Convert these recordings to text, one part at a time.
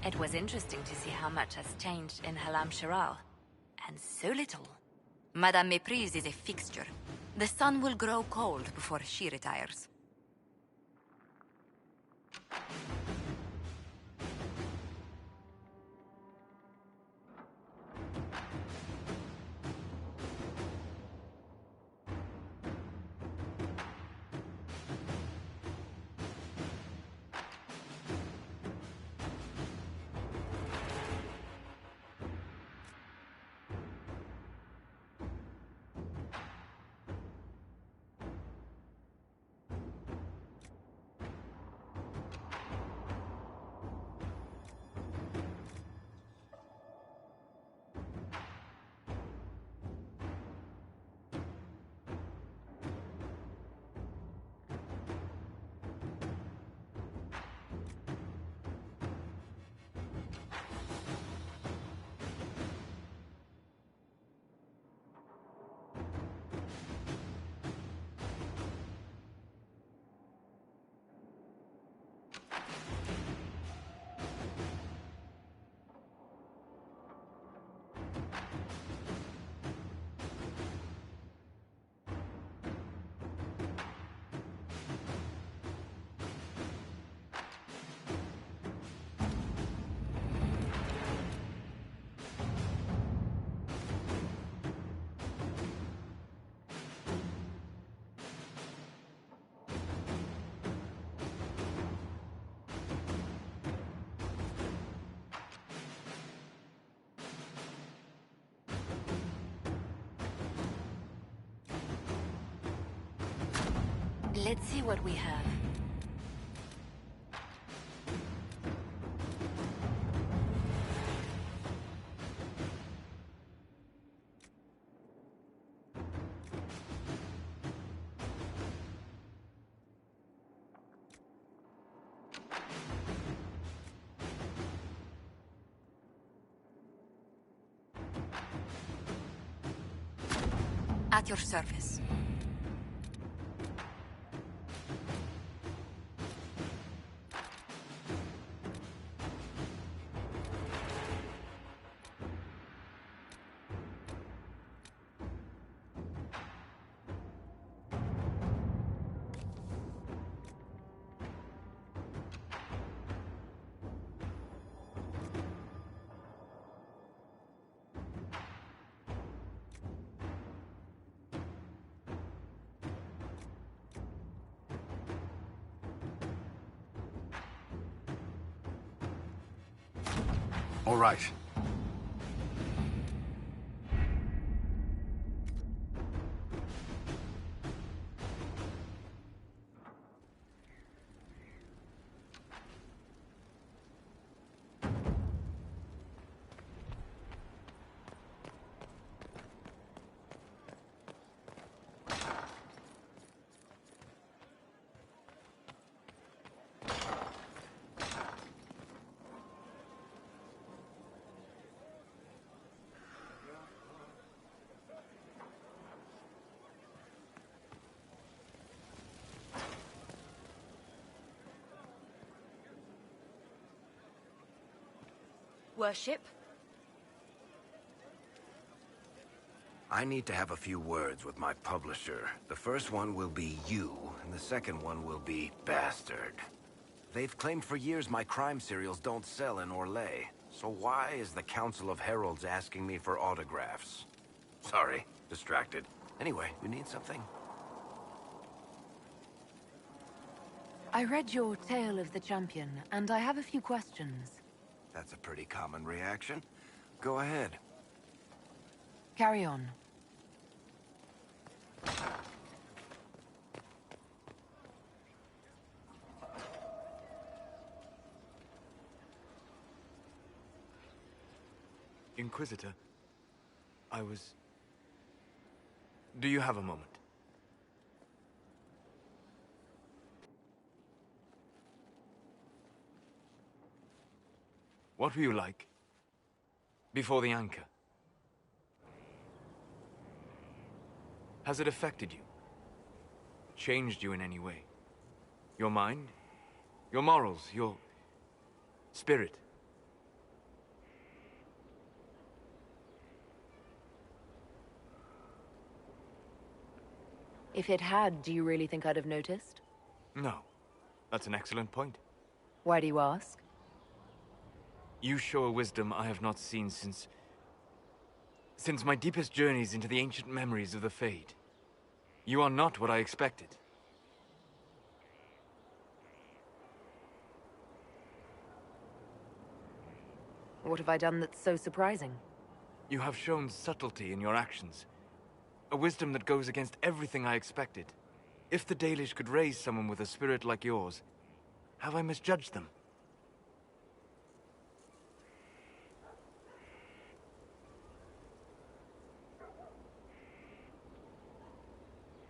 It was interesting to see how much has changed in Halam Sharal. And so little. Madame Méprise is a fixture. The sun will grow cold before she retires. Let's see what we have. At your service. All right. Worship? I need to have a few words with my publisher. The first one will be you, and the second one will be Bastard. They've claimed for years my crime serials don't sell in Orlais. So why is the Council of Heralds asking me for autographs? Sorry, distracted. Anyway, you need something? I read your Tale of the Champion, and I have a few questions. That's a pretty common reaction. Go ahead. Carry on. Inquisitor, Do you have a moment? What were you like before the anchor? Has it affected you? Changed you in any way? Your mind? Your morals? Your spirit? If it had, do you really think I'd have noticed? No. That's an excellent point. Why do you ask? You show a wisdom I have not seen since my deepest journeys into the ancient memories of the Fade. You are not what I expected. What have I done that's so surprising? You have shown subtlety in your actions. A wisdom that goes against everything I expected. If the Dalish could raise someone with a spirit like yours, have I misjudged them?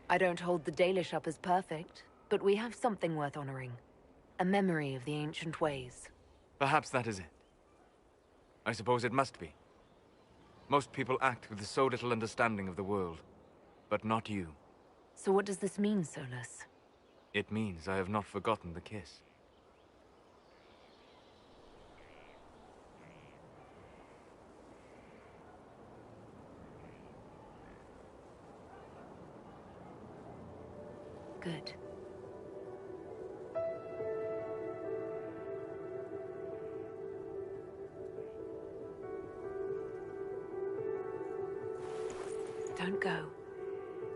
I don't hold the Dalish up as perfect, but we have something worth honoring. A memory of the ancient ways. Perhaps that is it. I suppose it must be. Most people act with so little understanding of the world, but not you. So what does this mean, Solus? It means I have not forgotten the kiss. Good. Don't go.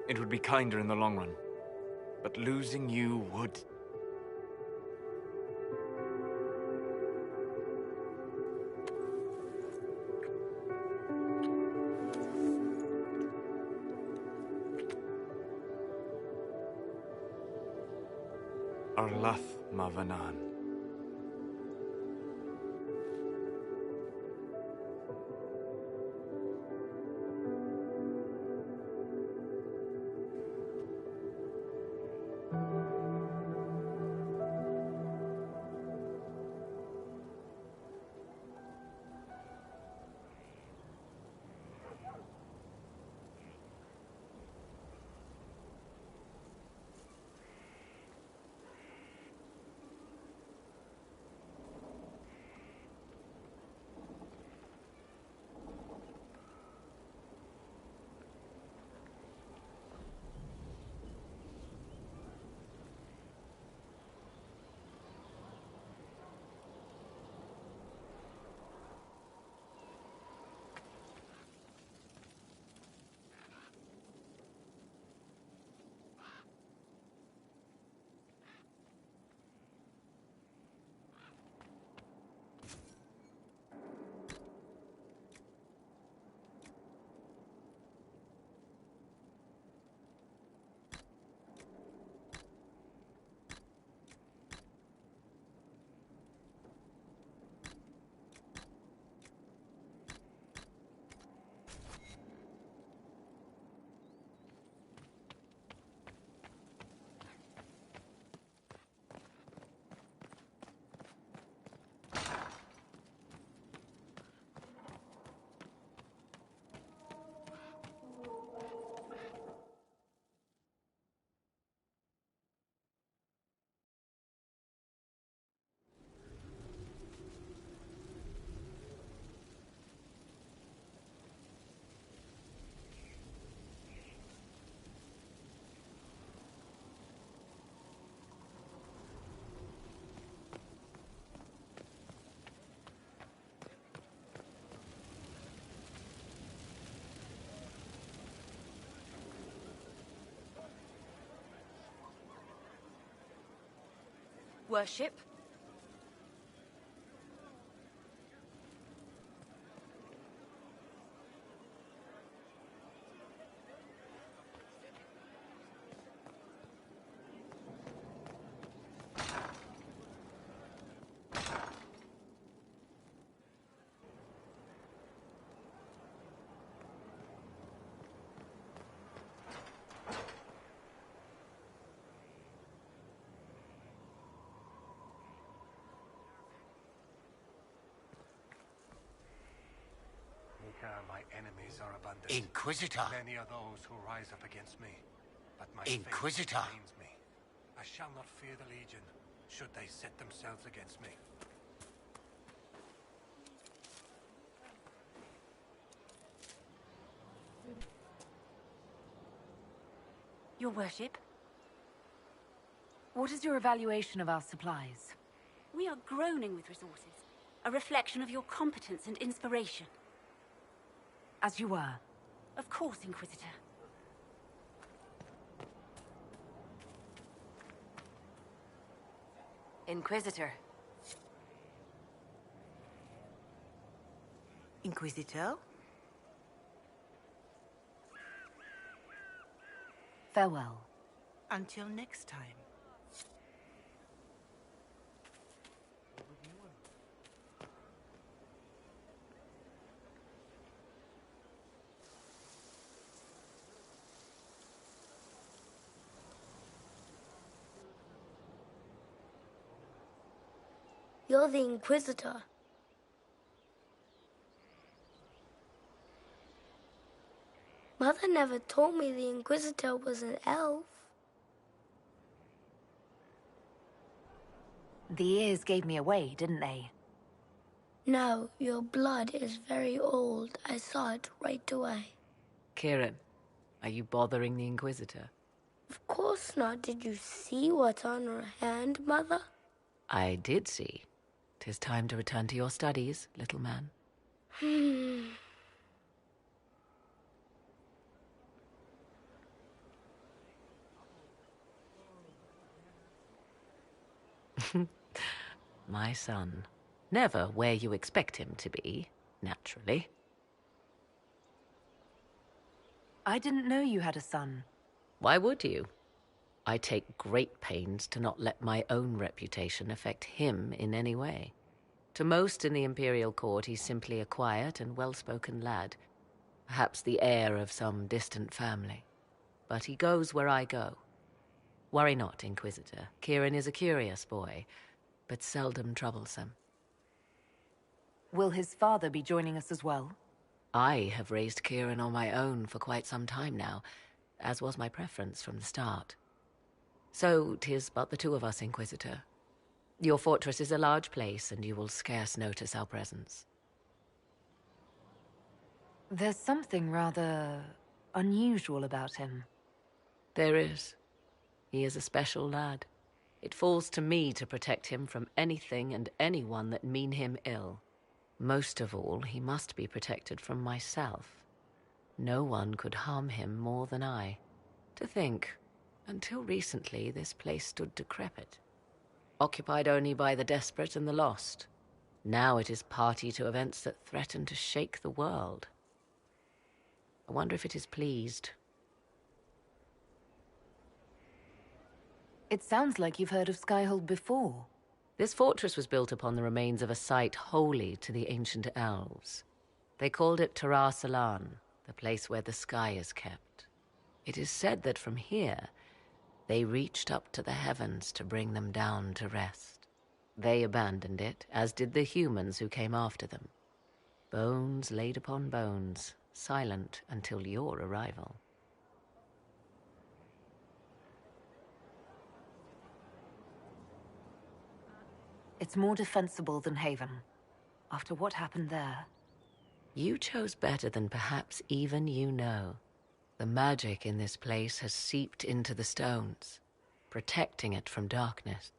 It would be kinder in the long run, but losing you would... Arlath Mavanan. Worship? My enemies are abundant. Inquisitor! Many are those who rise up against me, but my Inquisitor! faith sustains me. I shall not fear the Legion, should they set themselves against me. Your worship. What is your evaluation of our supplies? We are groaning with resources. A reflection of your competence and inspiration. As you were. Of course, Inquisitor. Inquisitor. Inquisitor? Farewell. Until next time. You're the Inquisitor. Mother never told me the Inquisitor was an elf. The ears gave me away, didn't they? No, your blood is very old. I saw it right away. Kieran, are you bothering the Inquisitor? Of course not. Did you see what's on her hand, Mother? I did see. 'Tis time to return to your studies, little man. My son. Never where you expect him to be, naturally. I didn't know you had a son. Why would you? I take great pains to not let my own reputation affect him in any way. To most in the Imperial Court, he's simply a quiet and well-spoken lad, perhaps the heir of some distant family. But he goes where I go. Worry not, Inquisitor. Kieran is a curious boy, but seldom troublesome. Will his father be joining us as well? I have raised Kieran on my own for quite some time now, as was my preference from the start. So 'tis but the two of us, Inquisitor. Your fortress is a large place, and you will scarce notice our presence. There's something rather unusual about him. There is. He is a special lad. It falls to me to protect him from anything and anyone that mean him ill. Most of all, he must be protected from myself. No one could harm him more than I. To think, until recently this place stood decrepit, occupied only by the desperate and the lost. Now it is party to events that threaten to shake the world. I wonder if it is pleased. It sounds like you've heard of Skyhold before. This fortress was built upon the remains of a site holy to the ancient elves. They called it Tarar Salan, the place where the sky is kept. It is said that from here, they reached up to the heavens to bring them down to rest. They abandoned it, as did the humans who came after them. Bones laid upon bones, silent until your arrival. It's more defensible than Haven, after what happened there. You chose better than perhaps even you know. The magic in this place has seeped into the stones, protecting it from darkness.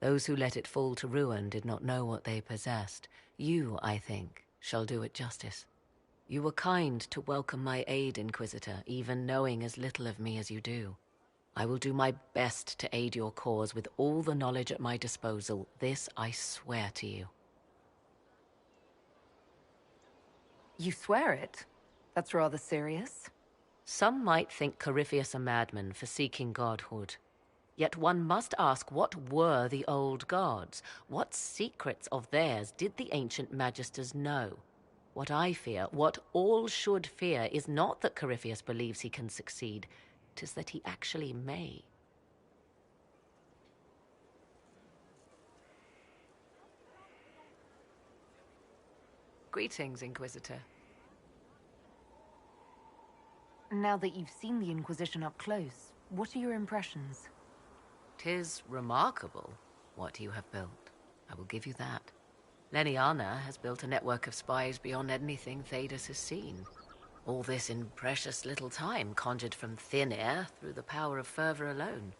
Those who let it fall to ruin did not know what they possessed. You, I think, shall do it justice. You were kind to welcome my aid, Inquisitor, even knowing as little of me as you do. I will do my best to aid your cause with all the knowledge at my disposal. This I swear to you. You swear it? That's rather serious. Some might think Corypheus a madman for seeking godhood. Yet one must ask, what were the old gods? What secrets of theirs did the ancient magisters know? What I fear, what all should fear, is not that Corypheus believes he can succeed. 'Tis that he actually may. Greetings, Inquisitor. Now that you've seen the Inquisition up close, what are your impressions? 'Tis remarkable what you have built. I will give you that. Leniana has built a network of spies beyond anything Thedas has seen. All this in precious little time, conjured from thin air through the power of fervor alone.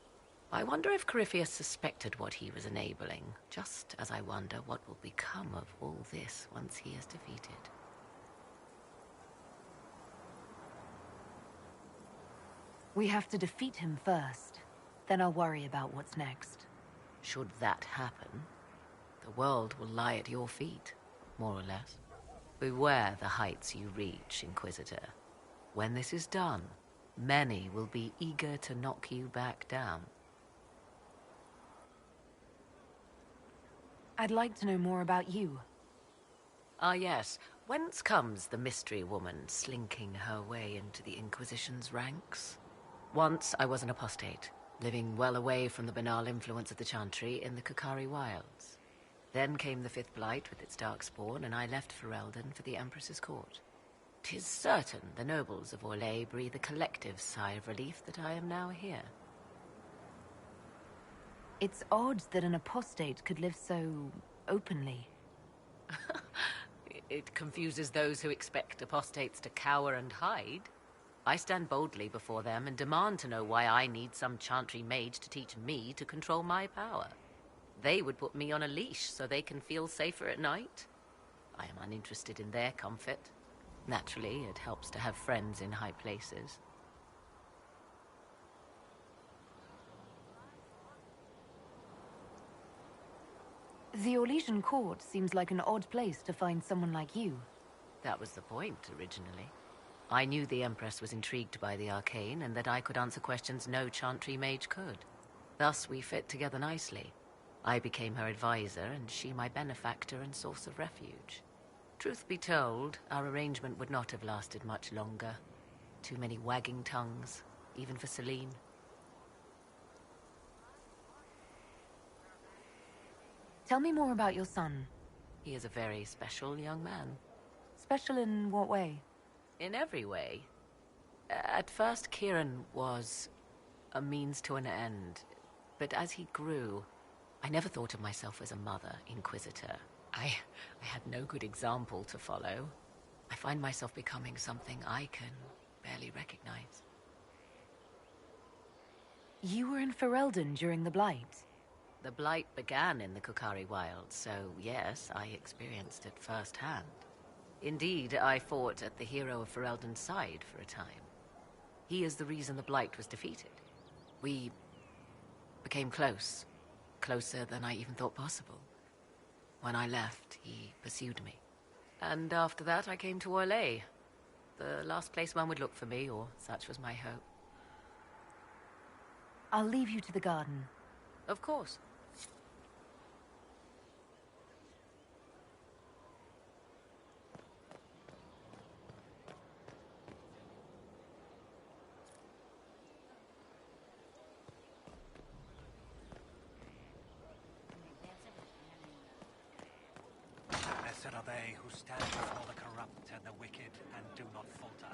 I wonder if Corypheus suspected what he was enabling, just as I wonder what will become of all this once he is defeated. We have to defeat him first. Then I'll worry about what's next. Should that happen, the world will lie at your feet, more or less. Beware the heights you reach, Inquisitor. When this is done, many will be eager to knock you back down. I'd like to know more about you. Ah, yes. Whence comes the mystery woman slinking her way into the Inquisition's ranks? Once I was an apostate, living well away from the banal influence of the Chantry in the Kukari wilds. Then came the Fifth Blight with its darkspawn, and I left Ferelden for the Empress's court. 'Tis certain the nobles of Orlais breathe a collective sigh of relief that I am now here. It's odd that an apostate could live so openly. It confuses those who expect apostates to cower and hide. I stand boldly before them and demand to know why I need some Chantry mage to teach me to control my power. They would put me on a leash so they can feel safer at night. I am uninterested in their comfort. Naturally, it helps to have friends in high places. The Orlesian court seems like an odd place to find someone like you. That was the point, originally. I knew the Empress was intrigued by the arcane, and that I could answer questions no Chantry mage could. Thus, we fit together nicely. I became her advisor, and she my benefactor and source of refuge. Truth be told, our arrangement would not have lasted much longer. Too many wagging tongues, even for Celine. Tell me more about your son. He is a very special young man. Special in what way? In every way. At first, Kieran was a means to an end. But as he grew, I never thought of myself as a mother, Inquisitor. I had no good example to follow. I find myself becoming something I can barely recognize. You were in Ferelden during the Blight. The Blight began in the Kukari wilds, so yes, I experienced it firsthand. Indeed, I fought at the hero of Ferelden's side for a time. He is the reason the Blight was defeated. We became close. Closer than I even thought possible. When I left, he pursued me. And after that, I came to Orlais. The last place one would look for me, or such was my hope. I'll leave you to the garden. Of course. Blessed are they who stand before the corrupt and the wicked and do not falter.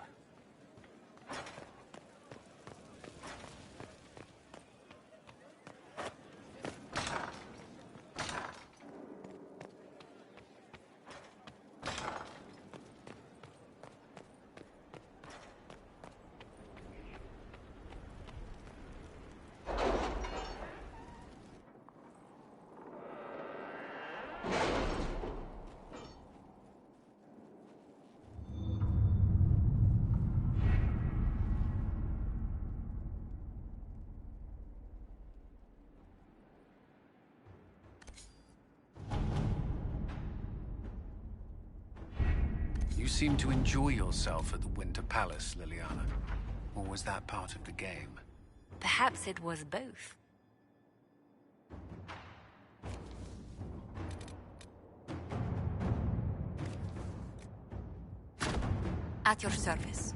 You seem to enjoy yourself at the Winter Palace, Liliana. Or was that part of the game? Perhaps it was both. At your service.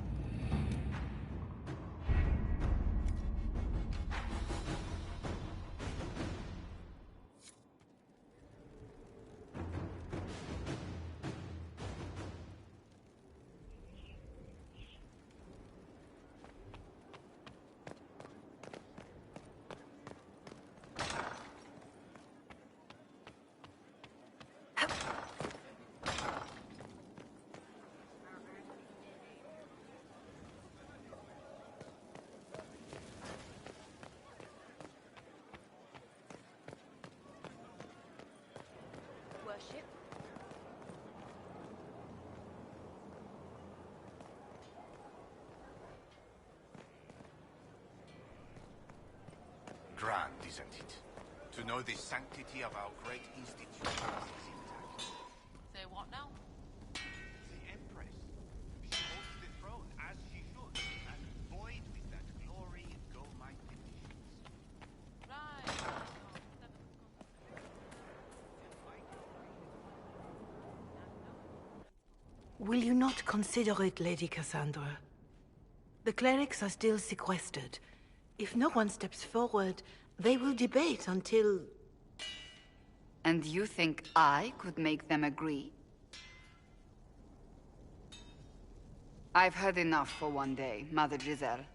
worship. Grand, isn't it? To know the sanctity of our great institution is intact. Say what now? The Empress. She holds the throne as she should, and void with that glory go my petitions. Right. Will you not consider it, Lady Cassandra? The clerics are still sequestered. If no one steps forward, they will debate until... And you think I could make them agree? I've heard enough for one day, Mother Giselle.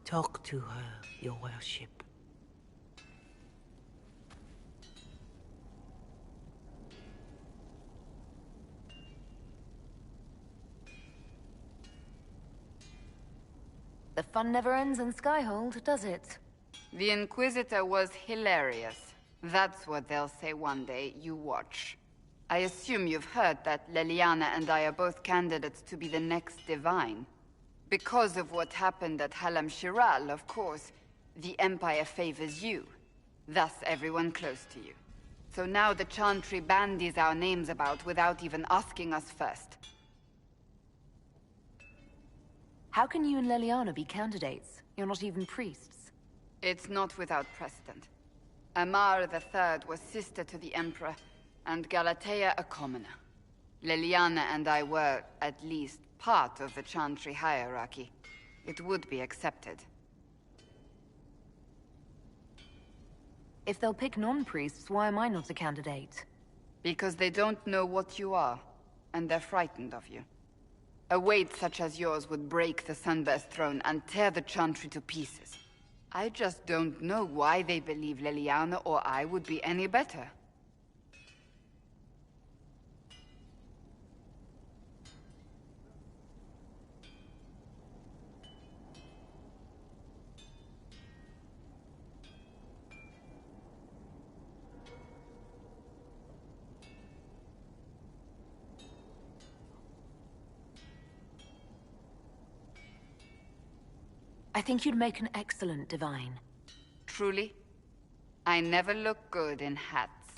Talk to her, your worship. The fun never ends in Skyhold, does it? The Inquisitor was hilarious. That's what they'll say one day, you watch. I assume you've heard that Leliana and I are both candidates to be the next Divine. Because of what happened at Halam Shiral, of course, the Empire favors you. Thus everyone close to you. So now the Chantry bandies our names about without even asking us first. How can you and Leliana be candidates? You're not even priests. It's not without precedent. Amar III was sister to the Emperor, and Galatea a commoner. Leliana and I were, at least, part of the Chantry hierarchy. It would be accepted. If they'll pick non-priests, why am I not a candidate? Because they don't know what you are, and they're frightened of you. A weight such as yours would break the Sunburst throne and tear the Chantry to pieces. I just don't know why they believe Leliana or I would be any better. I think you'd make an excellent Divine. Truly? I never look good in hats.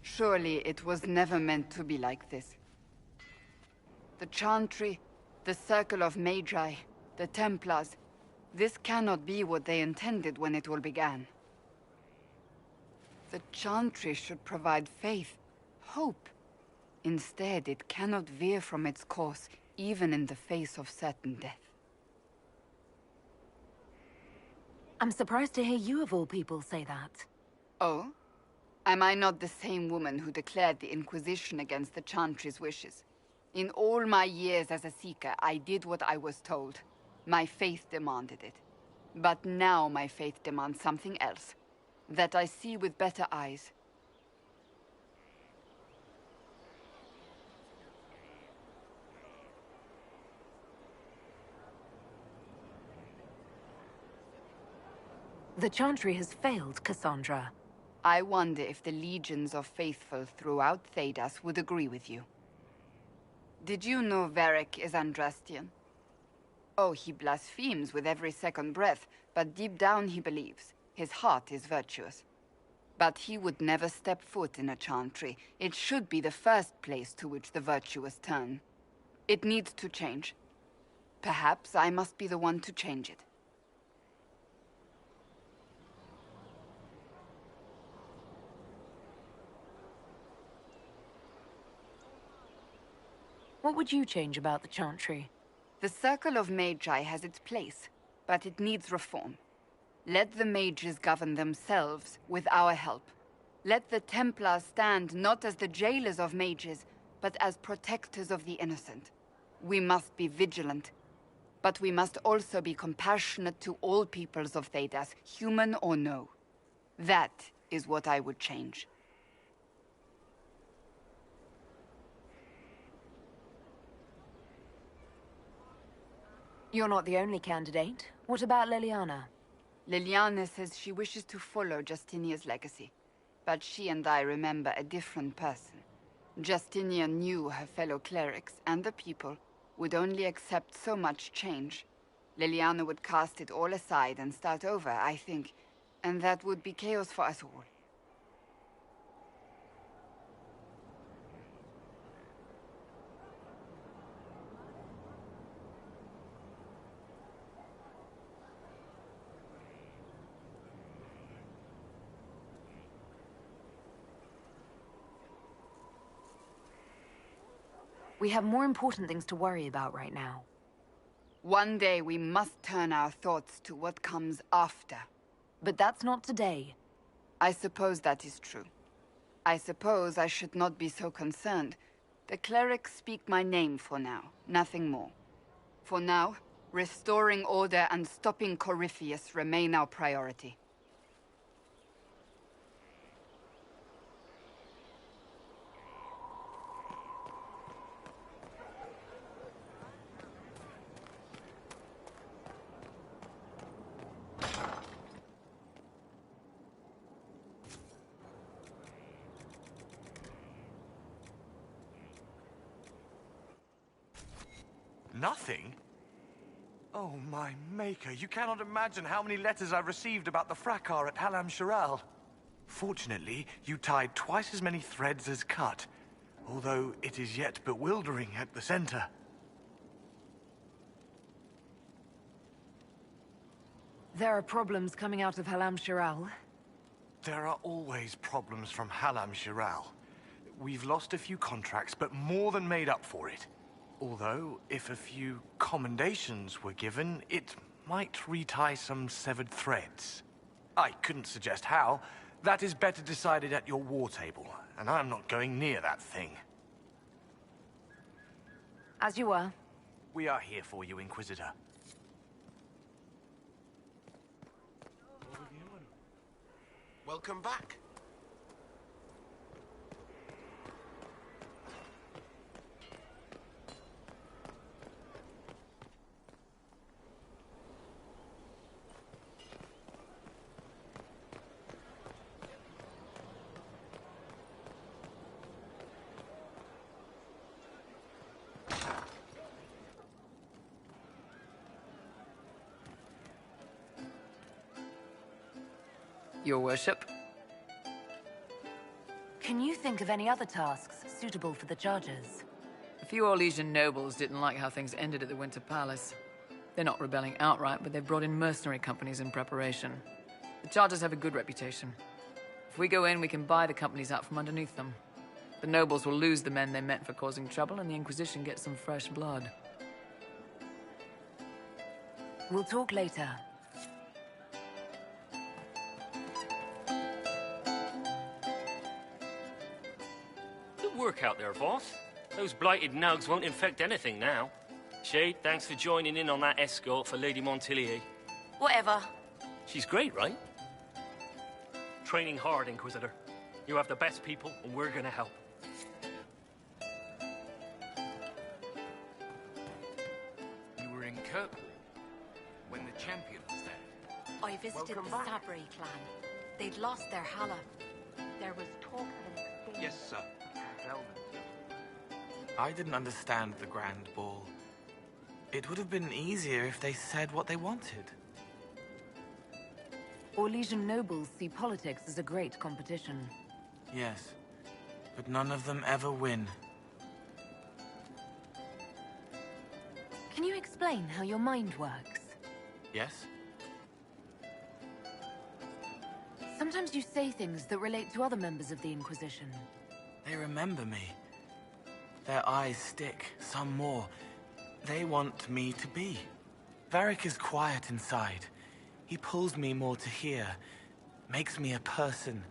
Surely it was never meant to be like this. The Chantry, the Circle of Magi, the Templars, this cannot be what they intended when it all began. The Chantry should provide faith, hope. Instead, it cannot veer from its course, even in the face of certain death. I'm surprised to hear you of all people say that. Oh? Am I not the same woman who declared the Inquisition against the Chantry's wishes? In all my years as a Seeker, I did what I was told. My faith demanded it. But now my faith demands something else. That I see with better eyes. The Chantry has failed, Cassandra. I wonder if the legions of faithful throughout Thedas would agree with you. Did you know Varric is Andrastian? Oh, he blasphemes with every second breath, but deep down he believes. His heart is virtuous. But he would never step foot in a Chantry. It should be the first place to which the virtuous turn. It needs to change. Perhaps I must be the one to change it. What would you change about the Chantry? The Circle of Magi has its place, but it needs reform. Let the mages govern themselves with our help. Let the Templars stand not as the jailers of mages, but as protectors of the innocent. We must be vigilant, but we must also be compassionate to all peoples of Thedas, human or no. That is what I would change. You're not the only candidate. What about Liliana? Liliana says she wishes to follow Justinia's legacy. But she and I remember a different person. Justinia knew her fellow clerics and the people would only accept so much change. Liliana would cast it all aside and start over, I think. And that would be chaos for us all. We have more important things to worry about right now. One day we must turn our thoughts to what comes after. But that's not today. I suppose that is true. I suppose I should not be so concerned. The clerics speak my name for now, nothing more. For now, restoring order and stopping Corypheus remain our priority. Nothing? Oh, my maker, you cannot imagine how many letters I've received about the fracas at Halam Shiral. Fortunately, you tied twice as many threads as cut, although it is yet bewildering at the center. There are problems coming out of Halam Shiral. There are always problems from Halam Shiral. We've lost a few contracts, but more than made up for it. Although, if a few commendations were given, it might retie some severed threads. I couldn't suggest how. That is better decided at your war table, and I'm not going near that thing. As you were. We are here for you, Inquisitor. Welcome back. Your worship? Can you think of any other tasks suitable for the Chargers? A few Orlesian nobles didn't like how things ended at the Winter Palace. They're not rebelling outright, but they've brought in mercenary companies in preparation. The Chargers have a good reputation. If we go in, we can buy the companies out from underneath them. The nobles will lose the men they meant for causing trouble, and the Inquisition gets some fresh blood. We'll talk later. Work out there, boss. Those blighted nugs won't infect anything now. Shade, thanks for joining in on that escort for Lady Montilier. Whatever. She's great, right? Training hard, Inquisitor. You have the best people, and we're gonna help. You were in Kurt when the champion was there. I visited the Sabri clan. They'd lost their Hala. There was talk of an exchange. Yes, sir. I didn't understand the Grand Ball. It would have been easier if they said what they wanted. Orlesian nobles see politics as a great competition. Yes, but none of them ever win. Can you explain how your mind works? Yes? Sometimes you say things that relate to other members of the Inquisition. They remember me. Their eyes stick, some more. They want me to be. Varric is quiet inside. He pulls me more to hear, makes me a person,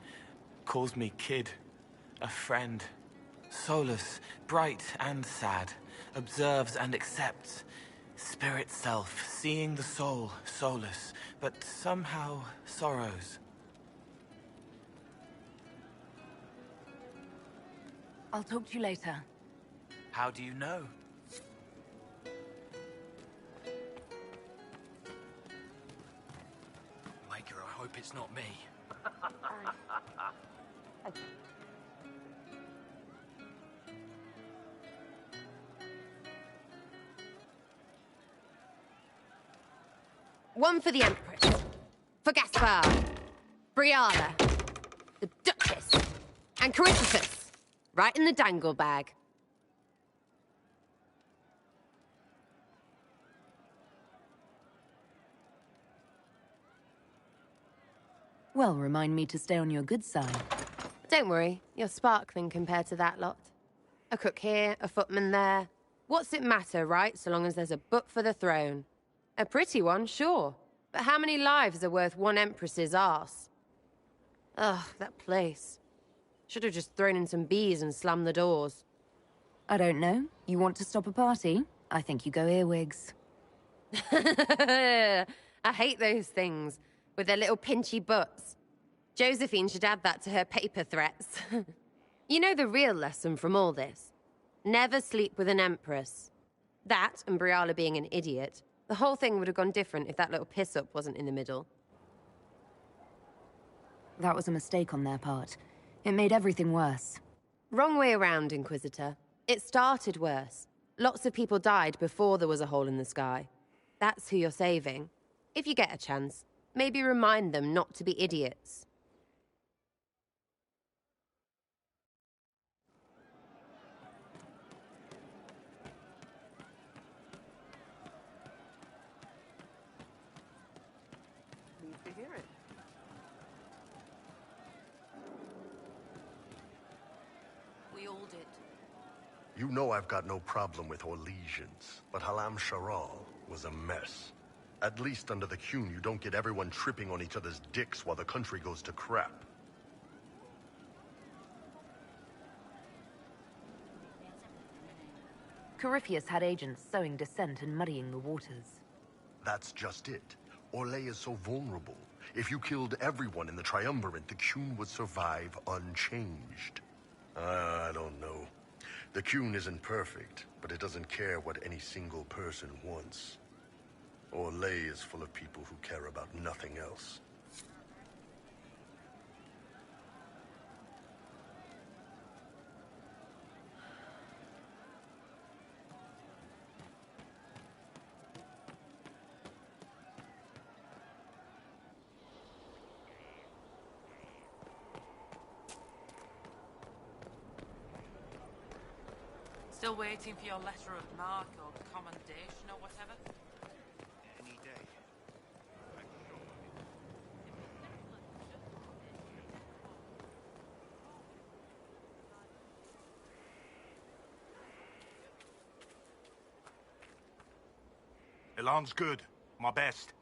calls me kid, a friend. Solus, bright and sad, observes and accepts. Spirit self, seeing the soul, Solus, but somehow sorrows. I'll talk to you later. How do you know? hope it's not me. Okay. One for the Empress. For Gaspard. Briala. The Duchess. And Caritas. Right in the dangle bag. Well, remind me to stay on your good side. Don't worry, you're sparkling compared to that lot. A cook here, a footman there. What's it matter, right, so long as there's a butt for the throne? A pretty one, sure. But how many lives are worth one empress's arse? Ugh, that place. Should have just thrown in some bees and slammed the doors. I don't know. You want to stop a party? I think you go earwigs. I hate those things, with their little pinchy butts. Josephine should add that to her paper threats. You know the real lesson from all this? Never sleep with an empress. That, and Briala being an idiot. The whole thing would have gone different if that little piss-up wasn't in the middle. That was a mistake on their part. It made everything worse. Wrong way around, Inquisitor. It started worse. Lots of people died before there was a hole in the sky. That's who you're saving. If you get a chance, maybe remind them not to be idiots. Pleased to hear it. We all did. You know I've got no problem with Orlesians, but Halam Sharal was a mess. At least under the Qun, you don't get everyone tripping on each other's dicks while the country goes to crap. Corypheus had agents sowing dissent and muddying the waters. That's just it. Orlais is so vulnerable. If you killed everyone in the Triumvirate, the Qun would survive unchanged. I don't know. The Qun isn't perfect, but it doesn't care what any single person wants. Orlais is full of people who care about nothing else. Still waiting for your letter of marque or commendation or whatever? Any day. Elan's good. My best.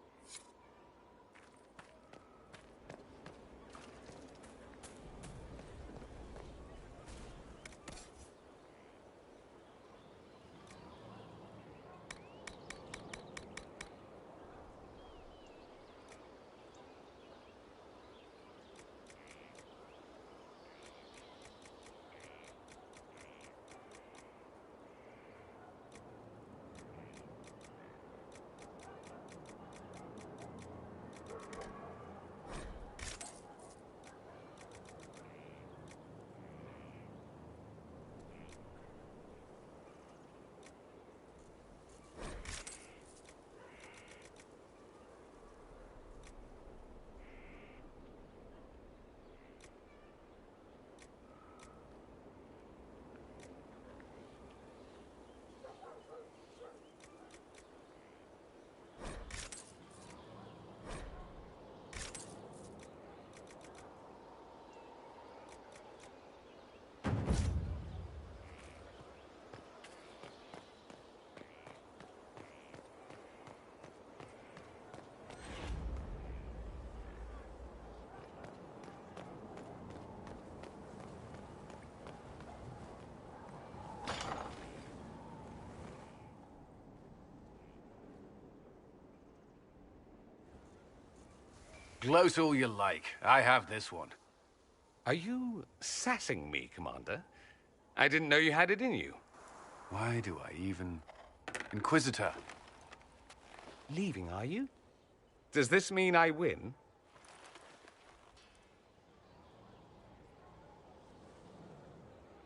Gloat all you like. I have this one. Are you sassing me, Commander? I didn't know you had it in you. Why do I even... Inquisitor. Leaving, are you? Does this mean I win?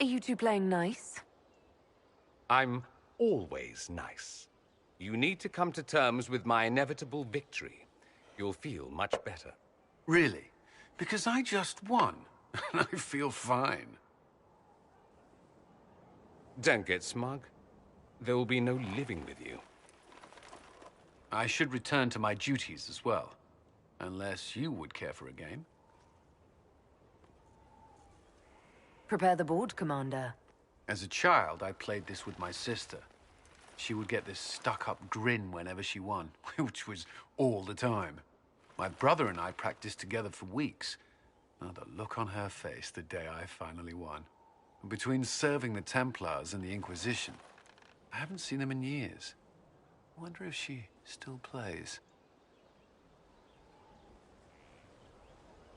Are you two playing nice? I'm always nice. You need to come to terms with my inevitable victory. You'll feel much better. Really? Because I just won, and I feel fine. Don't get smug. There will be no living with you. I should return to my duties as well. Unless you would care for a game. Prepare the board, Commander. As a child, I played this with my sister. She would get this stuck-up grin whenever she won, which was all the time. My brother and I practiced together for weeks. Oh, the look on her face the day I finally won. Between serving the Templars and the Inquisition, I haven't seen them in years. I wonder if she still plays.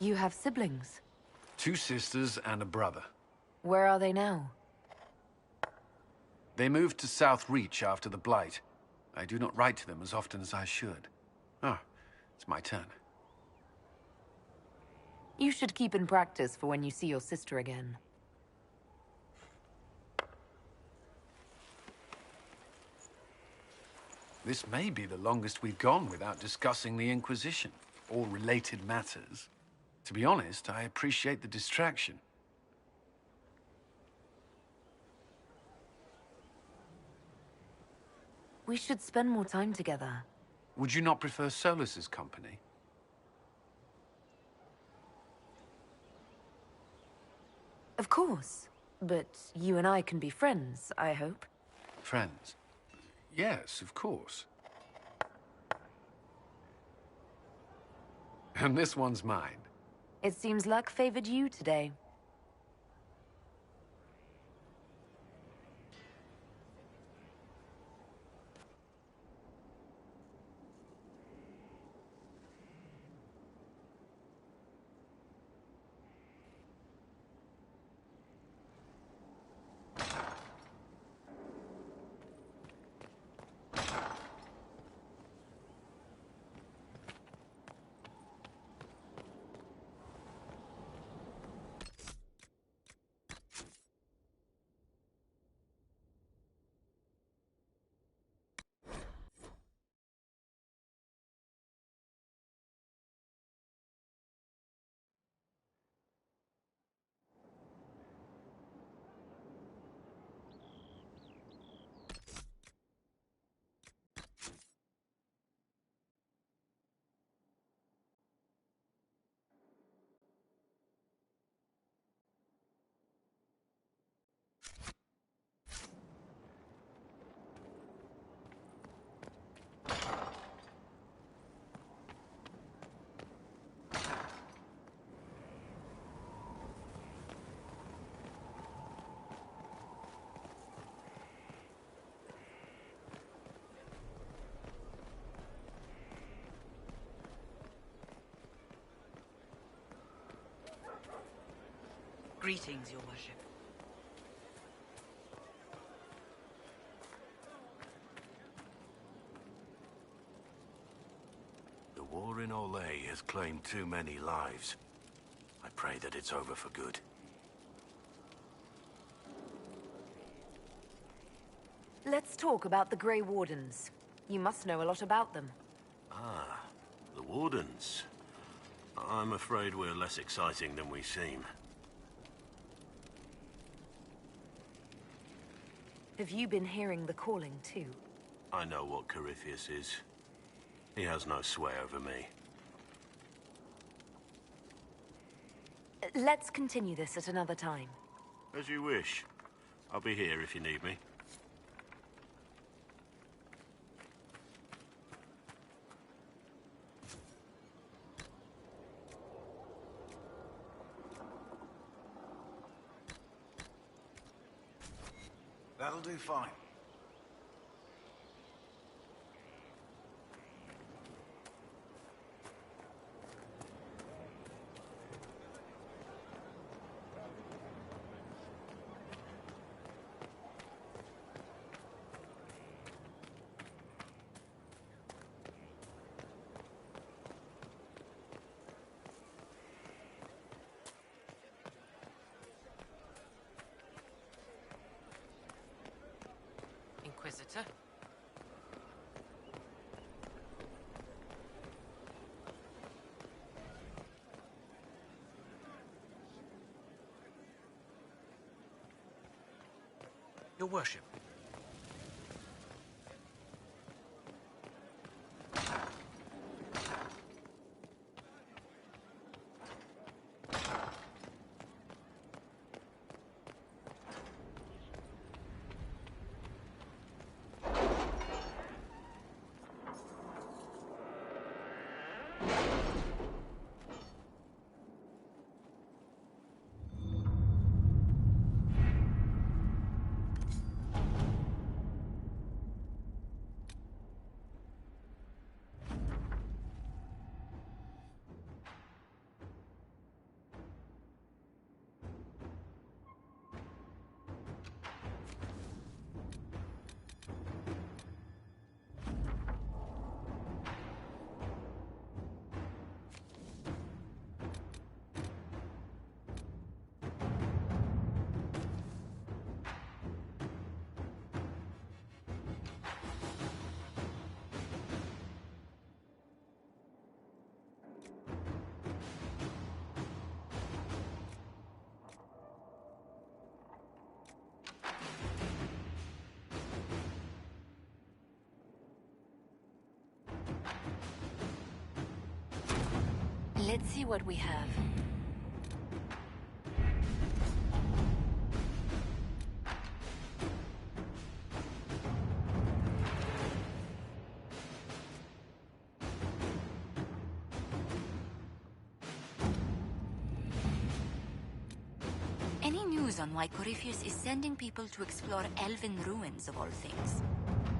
You have siblings? 2 sisters and a brother. Where are they now? They moved to South Reach after the Blight. I do not write to them as often as I should. Ah, it's my turn. You should keep in practice for when you see your sister again. This may be the longest we've gone without discussing the Inquisition, or related matters. To be honest, I appreciate the distraction. We should spend more time together. Would you not prefer Solus's company? Of course. But you and I can be friends, I hope. Friends? Yes, of course. And this one's mine. It seems luck favored you today. Greetings, Your Worship. The war in Olay has claimed too many lives. I pray that it's over for good. Let's talk about the Grey Wardens. You must know a lot about them. Ah, the Wardens. I'm afraid we're less exciting than we seem. Have you been hearing the calling, too? I know what Corypheus is. He has no sway over me. Let's continue this at another time. As you wish. I'll be here if you need me. That'll do fine. Inquisitor. Your worship. Let's see what we have. Any news on why Corypheus is sending people to explore elven ruins of all things?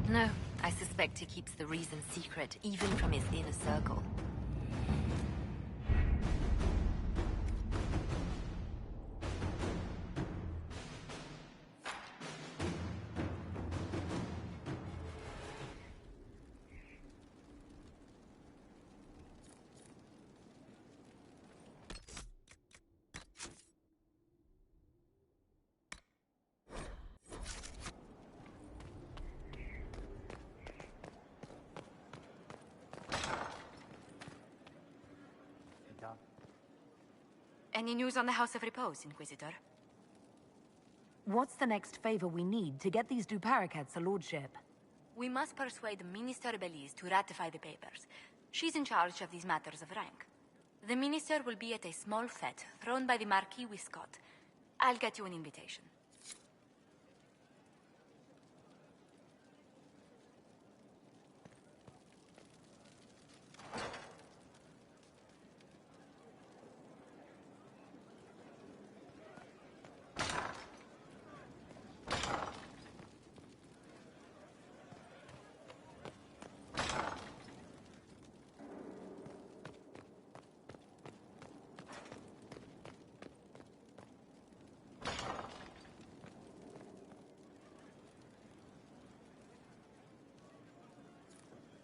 No, I suspect he keeps the reason secret, even from his inner circle. Any news on the House of Repose, Inquisitor? What's the next favor we need to get these Duparacats a lordship? We must persuade Minister Belize to ratify the papers. She's in charge of these matters of rank. The minister will be at a small fete thrown by the Marquis Wiscott. I'll get you an invitation.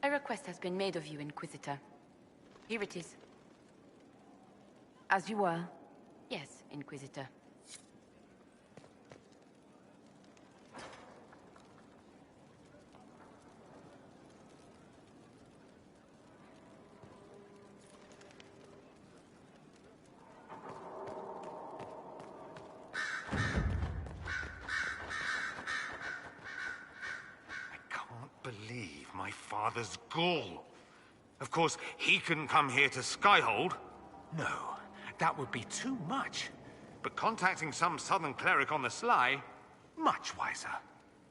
A request has been made of you, Inquisitor. Here it is. As you were? Yes, Inquisitor. Believe my father's gall. Of course, he couldn't come here to Skyhold. No, that would be too much. But contacting some southern cleric on the sly, Much wiser.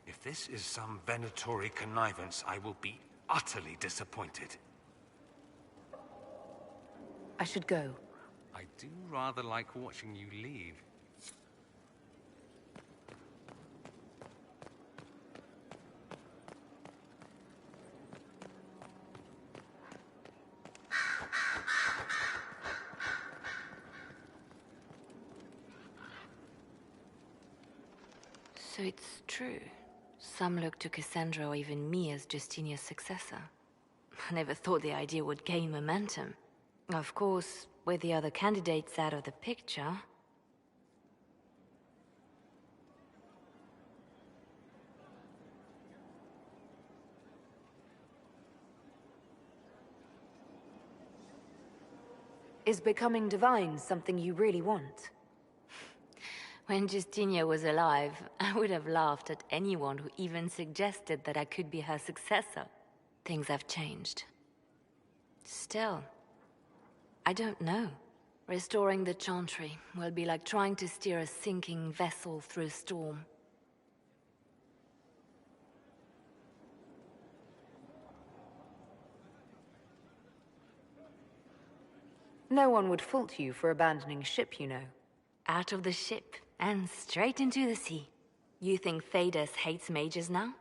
if this is some Venatori connivance, I will be utterly disappointed. I should go. I do rather like watching you leave. So it's true. Some look to Cassandra or even me as Justinia's successor. I never thought the idea would gain momentum. Of course, with the other candidates out of the picture... Is becoming divine something you really want? When Justinia was alive, I would have laughed at anyone who even suggested that I could be her successor. Things have changed. Still, I don't know. Restoring the Chantry will be like trying to steer a sinking vessel through a storm. No one would fault you for abandoning ship, you know. Out of the ship, and straight into the sea. You think Thedas hates mages now?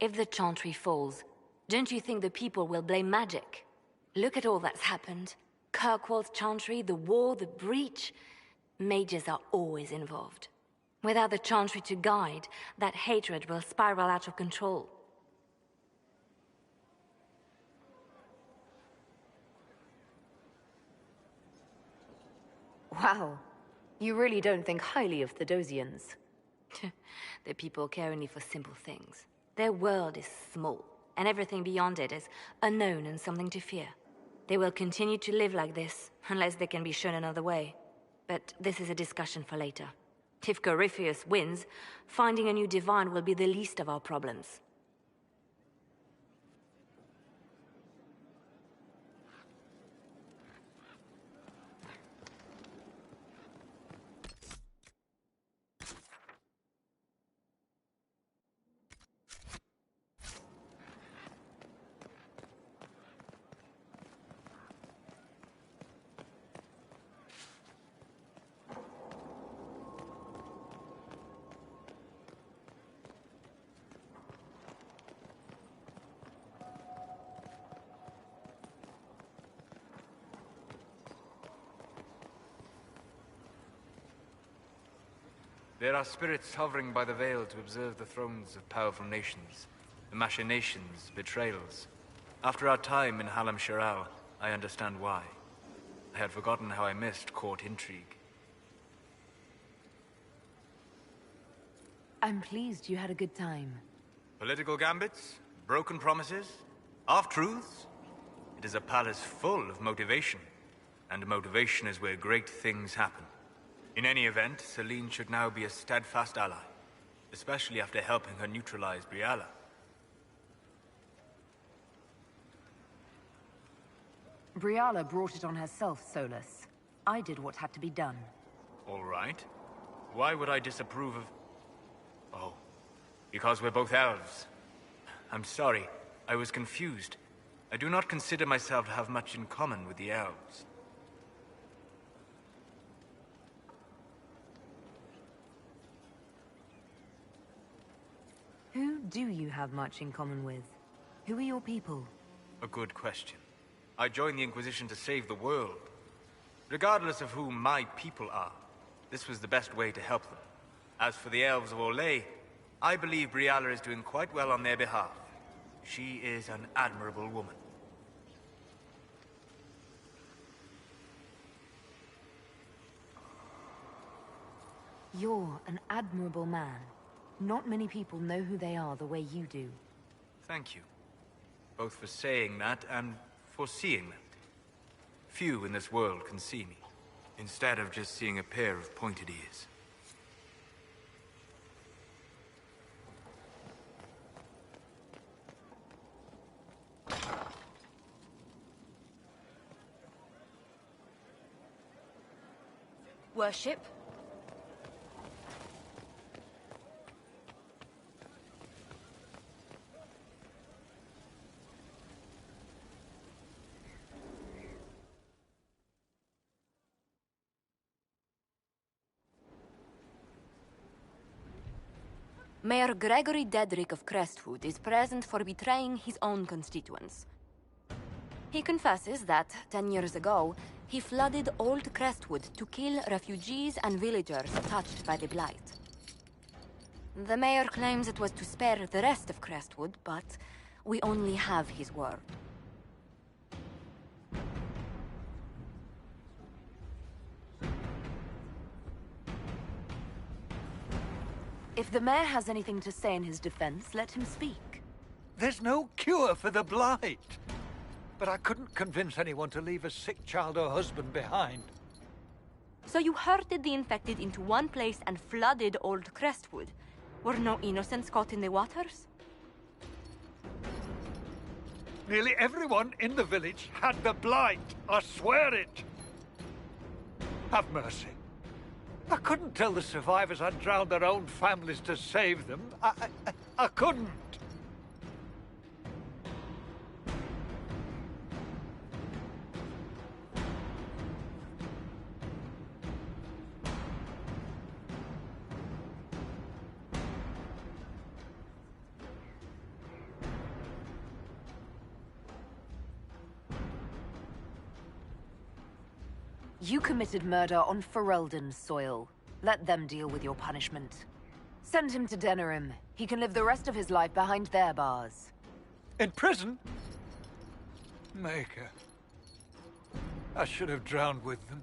If the Chantry falls, don't you think the people will blame magic? Look at all that's happened. Kirkwall's Chantry, the war, the breach. Mages are always involved. Without the Chantry to guide, that hatred will spiral out of control. Wow. You really don't think highly of Thedosians. The people care only for simple things. Their world is small, and everything beyond it is unknown and something to fear. They will continue to live like this, unless they can be shown another way. But this is a discussion for later. If Corypheus wins, finding a new divine will be the least of our problems. There are spirits hovering by the veil to observe the thrones of powerful nations, the machinations, betrayals. After our time in Halam Shiral, I understand why. I had forgotten how I missed court intrigue. I'm pleased you had a good time. Political gambits, broken promises, half-truths. It is a palace full of motivation, and motivation is where great things happen. In any event, Celine should now be a steadfast ally, especially after helping her neutralize Briala. Briala brought it on herself, Solus. I did what had to be done. All right. Why would I disapprove of... Oh, because we're both elves. I'm sorry, I was confused. I do not consider myself to have much in common with the elves. Who do you have much in common with? Who are your people? A good question. I joined the Inquisition to save the world. Regardless of who my people are, this was the best way to help them. As for the elves of Orlais, I believe Briala is doing quite well on their behalf. She is an admirable woman. You're an admirable man. Not many people know who they are the way you do. Thank you. Both for saying that and for seeing that. Few in this world can see me, instead of just seeing a pair of pointed ears. Worship? Mayor Gregory Dedrick of Crestwood is present for betraying his own constituents. He confesses that, 10 years ago, he flooded Old Crestwood to kill refugees and villagers touched by the Blight. The mayor claims it was to spare the rest of Crestwood, but we only have his word. If the mayor has anything to say in his defense, let him speak. There's no cure for the Blight. but I couldn't convince anyone to leave a sick child or husband behind. So you herded the infected into one place and flooded Old Crestwood. Were no innocents caught in the waters? Nearly everyone in the village had the blight. I swear it. Have mercy. I couldn't tell the survivors I'd drowned their own families to save them. I couldn't. You committed murder on Ferelden's soil. Let them deal with your punishment. Send him to Denerim. He can live the rest of his life behind their bars. In prison? Maker. I should have drowned with them.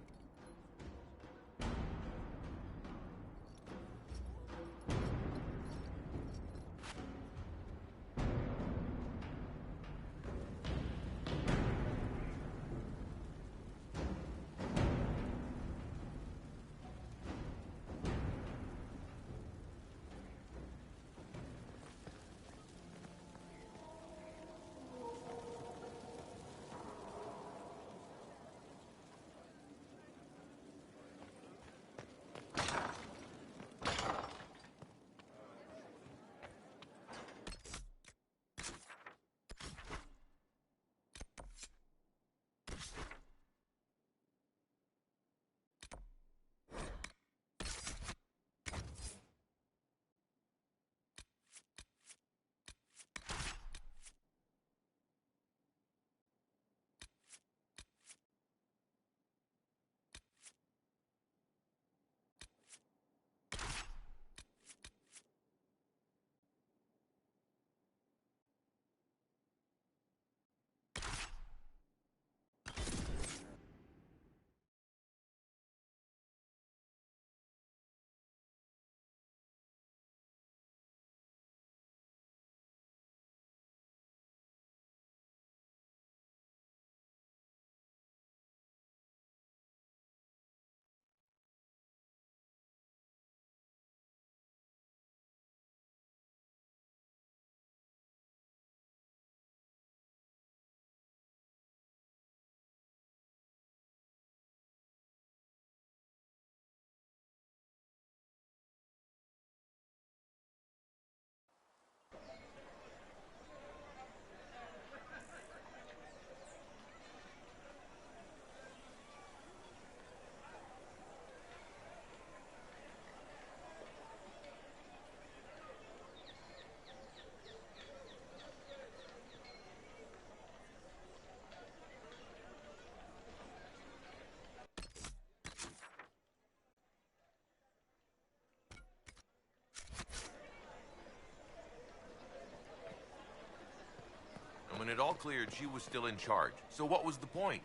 When it all cleared, she was still in charge. So what was the point?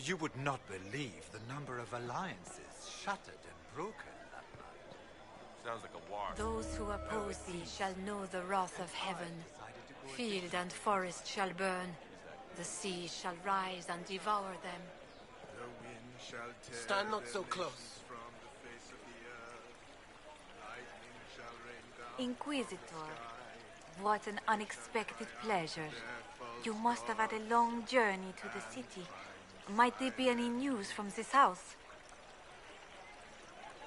You would not believe the number of alliances shattered and broken that night. Sounds like a war. Those who oppose thee shall know the wrath of heaven. Field and forest shall burn. The sea shall rise and devour them. Stand not so close. Inquisitor, what an unexpected pleasure. You must have had a long journey to the city. Might there be any news from this house?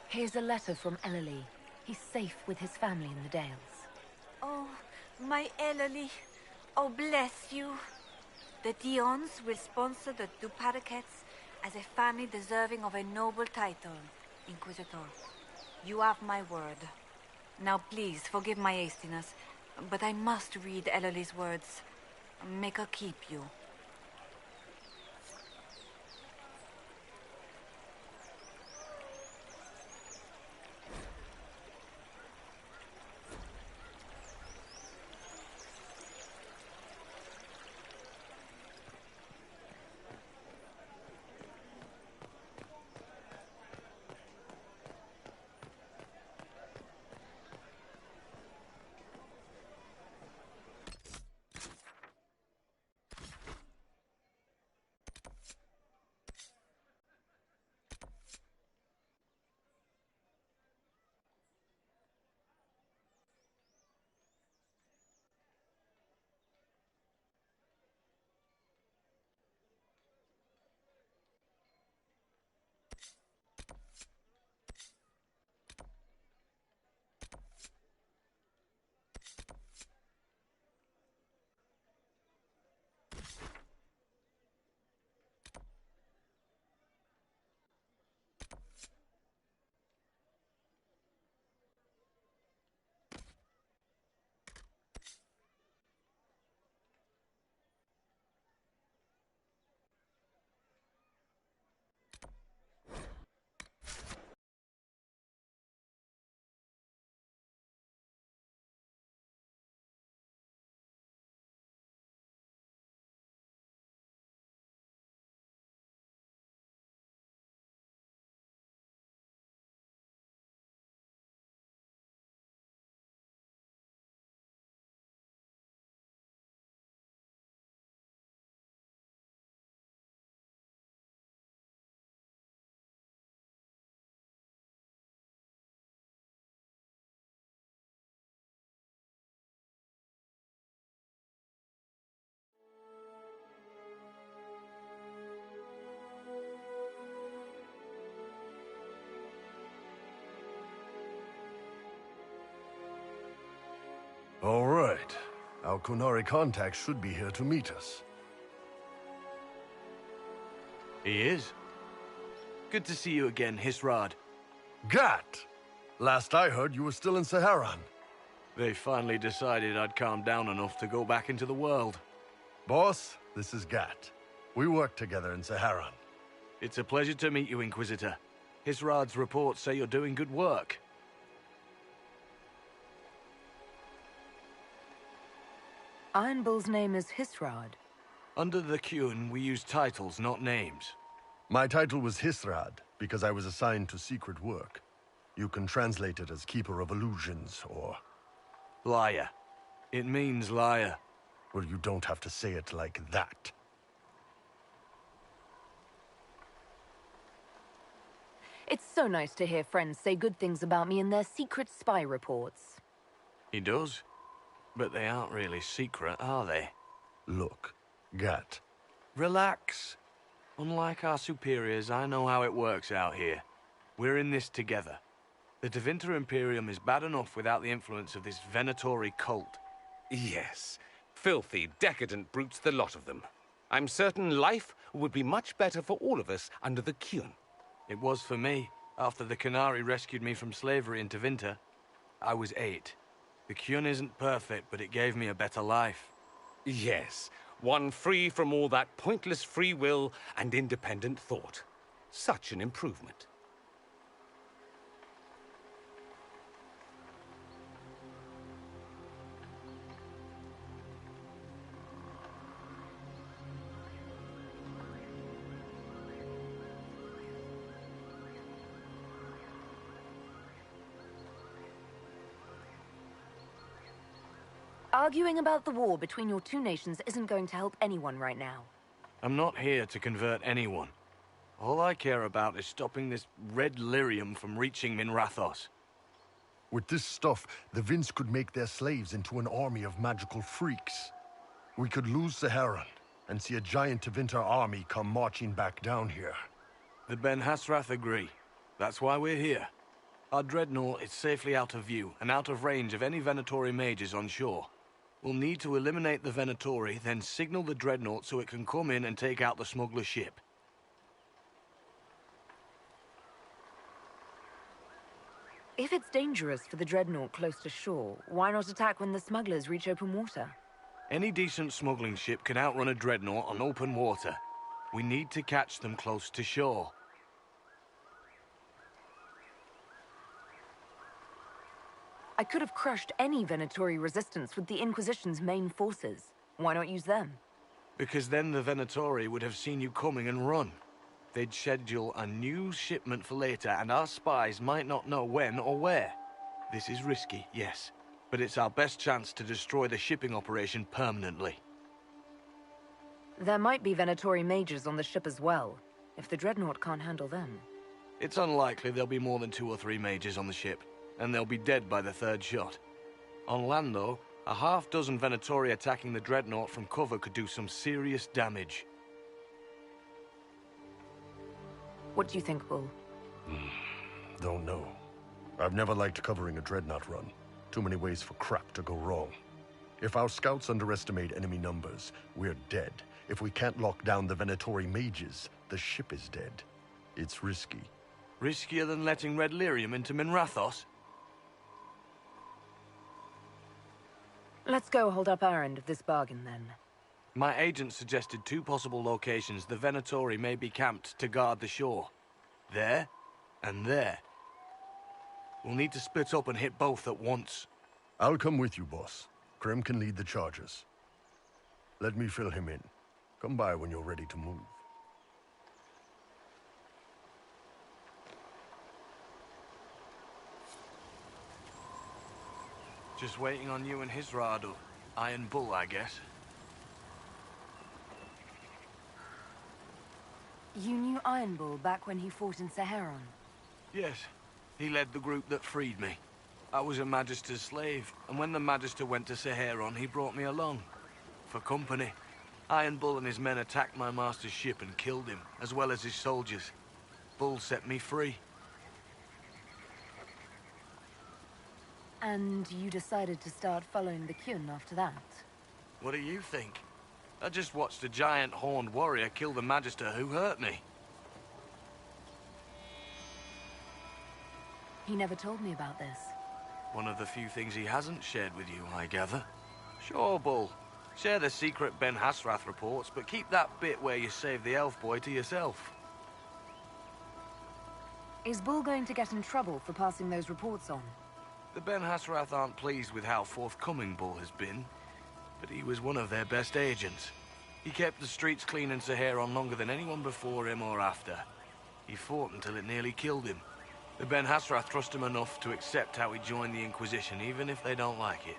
Here's a letter from Ellery. He's safe with his family in the Dales. Oh, my Ellery. Oh, bless you. The Dions will sponsor the Duparakets as a family deserving of a noble title, Inquisitor. You have my word. Now please, forgive my hastiness, but I must read Ellery's words. Make her keep you. Qunari contact should be here to meet us. He is. Good to see you again, Hisrad. Gat! Last I heard, you were still in Saharan. They finally decided I'd calmed down enough to go back into the world. Boss, this is Gat. We work together in Saharan. It's a pleasure to meet you, Inquisitor. Hisrad's reports say you're doing good work. Iron Bull's name is Hisrad. Under the Qun, we use titles, not names. My title was Hisrad, because I was assigned to secret work. You can translate it as Keeper of Illusions, or... Liar. It means liar. Well, you don't have to say it like that. It's so nice to hear friends say good things about me in their secret spy reports. He does. But they aren't really secret, are they? Look, Gat. Relax. Unlike our superiors, I know how it works out here. We're in this together. The Tevinter Imperium is bad enough without the influence of this Venatori cult. Yes. Filthy, decadent brutes, the lot of them. I'm certain life would be much better for all of us under the Qun. It was for me, after the Qunari rescued me from slavery in Tevinter. I was 8. The Qun isn't perfect, but it gave me a better life. Yes, one free from all that pointless free will and independent thought. Such an improvement. Arguing about the war between your two nations isn't going to help anyone right now. I'm not here to convert anyone. All I care about is stopping this red lyrium from reaching Minrathos. With this stuff, the Vince could make their slaves into an army of magical freaks. We could lose Saharan and see a giant Tevinter army come marching back down here. The Ben Hasrath agree. That's why we're here. Our dreadnought is safely out of view and out of range of any Venatori mages on shore. We'll need to eliminate the Venatori, then signal the dreadnought so it can come in and take out the smuggler ship. If it's dangerous for the dreadnought close to shore, why not attack when the smugglers reach open water? Any decent smuggling ship can outrun a dreadnought on open water. We need to catch them close to shore. I could have crushed any Venatori resistance with the Inquisition's main forces. Why not use them? Because then the Venatori would have seen you coming and run. They'd schedule a new shipment for later, and our spies might not know when or where. This is risky, yes, but it's our best chance to destroy the shipping operation permanently. There might be Venatori mages on the ship as well, if the dreadnought can't handle them. It's unlikely there'll be more than 2 or 3 mages on the ship, and they'll be dead by the 3rd shot. On land, though, a half-dozen Venatori attacking the dreadnought from cover could do some serious damage. What do you think, Bull? Don't know. I've never liked covering a dreadnought run. Too many ways for crap to go wrong. If our scouts underestimate enemy numbers, we're dead. If we can't lock down the Venatori mages, the ship is dead. It's risky. Riskier than letting Red Lyrium into Minrathos? Let's go hold up our end of this bargain, then. My agent suggested 2 possible locations the Venatori may be camped to guard the shore. There, and there. We'll need to split up and hit both at once. I'll come with you, boss. Krem can lead the charges. Let me fill him in. Come by when you're ready to move. Just waiting on you and Hisrad, or Iron Bull, I guess. You knew Iron Bull back when he fought in Saharan? Yes. He led the group that freed me. I was a Magister's slave, and when the Magister went to Saharan, he brought me along. For company. Iron Bull and his men attacked my master's ship and killed him, as well as his soldiers. Bull set me free. And you decided to start following the Qun after that? What do you think? I just watched a giant horned warrior kill the magister who hurt me. He never told me about this. One of the few things he hasn't shared with you, I gather. Sure, Bull. Share the secret Ben Hasrath reports, but keep that bit where you save the elf boy to yourself. Is Bull going to get in trouble for passing those reports on? The Ben Hasrath aren't pleased with how forthcoming Bull has been, but he was one of their best agents. He kept the streets clean in Saharon longer than anyone before him or after. He fought until it nearly killed him. The Ben Hasrath trust him enough to accept how he joined the Inquisition, even if they don't like it.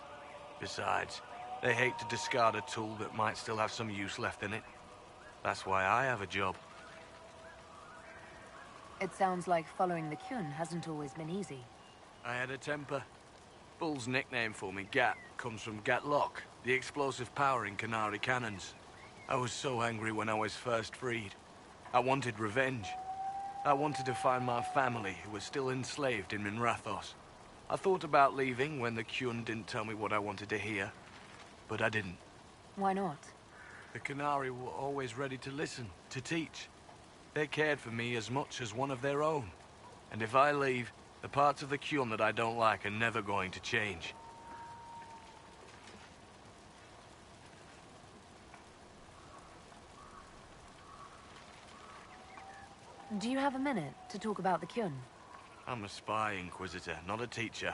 Besides, they hate to discard a tool that might still have some use left in it. That's why I have a job. It sounds like following the Kyun hasn't always been easy. I had a temper. Bull's nickname for me, Gat, comes from Gatlock, the explosive power in Canary cannons. I was so angry when I was first freed. I wanted revenge. I wanted to find my family, who was still enslaved in Minrathos. I thought about leaving when the Kyun didn't tell me what I wanted to hear, but I didn't. Why not? The Canary were always ready to listen, to teach. They cared for me as much as one of their own. And if I leave, the parts of the Kyun that I don't like are never going to change. Do you have a minute to talk about the Kyun? I'm a spy, Inquisitor, not a teacher.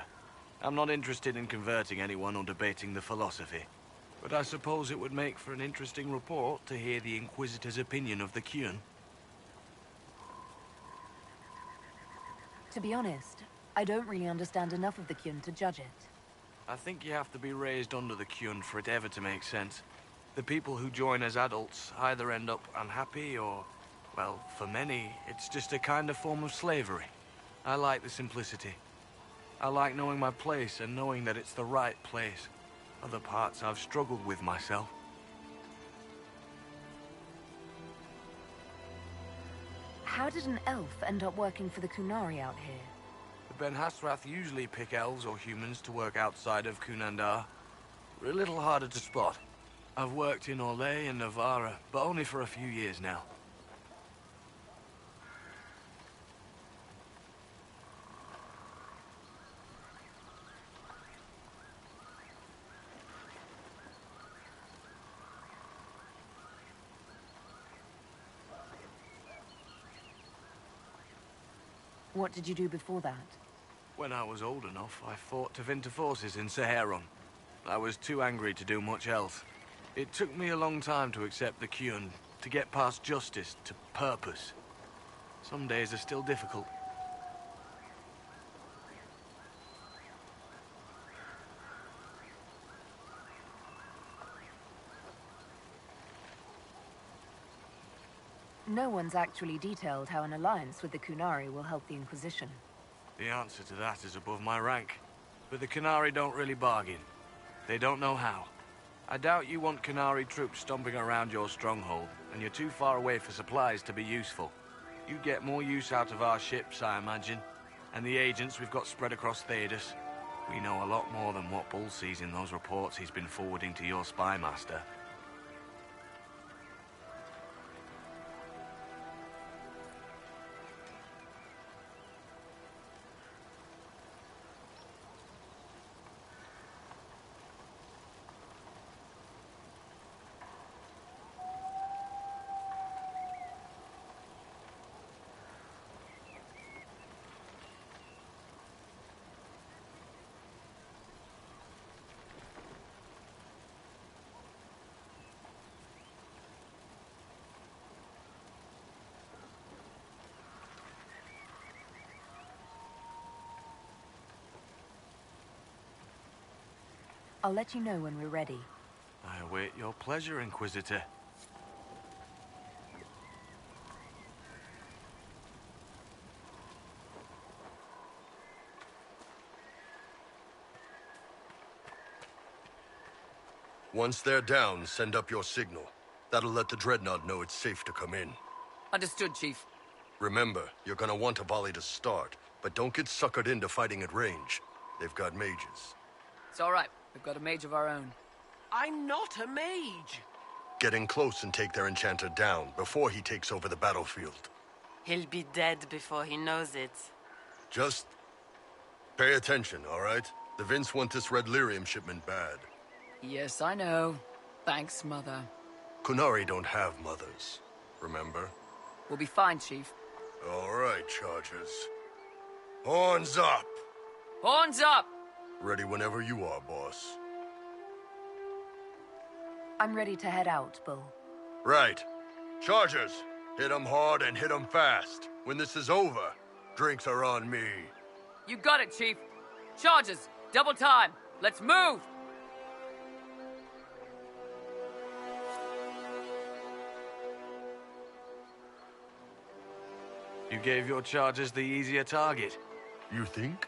I'm not interested in converting anyone or debating the philosophy. But I suppose it would make for an interesting report to hear the Inquisitor's opinion of the Kyun. To be honest, I don't really understand enough of the Kyun to judge it. I think you have to be raised under the Kyun for it ever to make sense. The people who join as adults either end up unhappy or, well, for many, it's just a kind of form of slavery. I like the simplicity. I like knowing my place and knowing that it's the right place. Other parts I've struggled with myself. How did an elf end up working for the Kunari out here? The Ben Hasrath usually pick elves or humans to work outside of Kunandar. We're a little harder to spot. I've worked in Orlais and Navarra, but only for a few years now. What did you do before that? When I was old enough, I fought Tevinter forces in Saharon. I was too angry to do much else. It took me a long time to accept the Kyun, to get past justice to purpose. Some days are still difficult. No one's actually detailed how an alliance with the Kunari will help the Inquisition. The answer to that is above my rank. But the Canary don't really bargain. They don't know how. I doubt you want Canary troops stomping around your stronghold, and you're too far away for supplies to be useful. You'd get more use out of our ships, I imagine, and the agents we've got spread across Thedas. We know a lot more than what Bull sees in those reports he's been forwarding to your spy master. I'll let you know when we're ready. I await your pleasure, Inquisitor. Once they're down, send up your signal. That'll let the Dreadnought know it's safe to come in. Understood, Chief. Remember, you're gonna want a volley to start, but don't get suckered into fighting at range. They've got mages. It's all right. We've got a mage of our own. I'm not a mage. Get in close and take their enchanter down before he takes over the battlefield. He'll be dead before he knows it. Just pay attention, all right? The Vince want this red lyrium shipment bad. Yes, I know. Thanks, Mother. Kunari don't have mothers, remember? We'll be fine, Chief. All right, Chargers. Horns up! Horns up! Ready whenever you are, boss. I'm ready to head out, Bull. Right. Chargers, hit 'em hard and hit 'em fast. When this is over, drinks are on me. You got it, Chief. Charges, double time. Let's move! You gave your chargers the easier target. You think?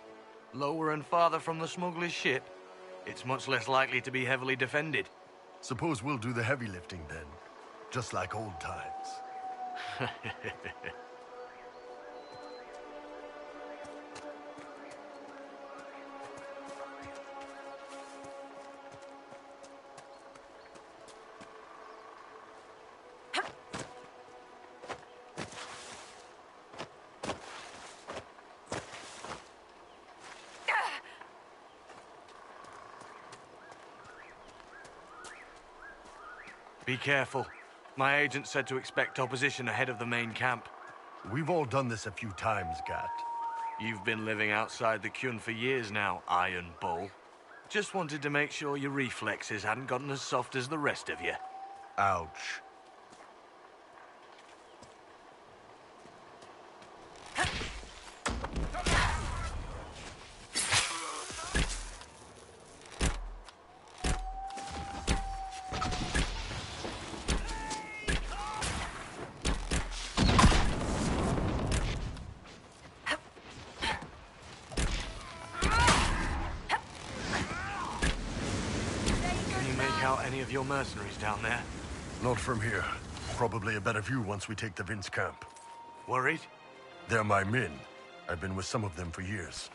Lower and farther from the smuggler's ship, it's much less likely to be heavily defended. Suppose we'll do the heavy lifting then. Just like old times. Be careful. My agent said to expect opposition ahead of the main camp. We've all done this a few times, Gat. You've been living outside the Kyun for years now, Iron Bull. Just wanted to make sure your reflexes hadn't gotten as soft as the rest of you. Ouch. Any of your mercenaries down there? Not from here. Probably a better view once we take the Vince camp. Worried? They're my men. I've been with some of them for years.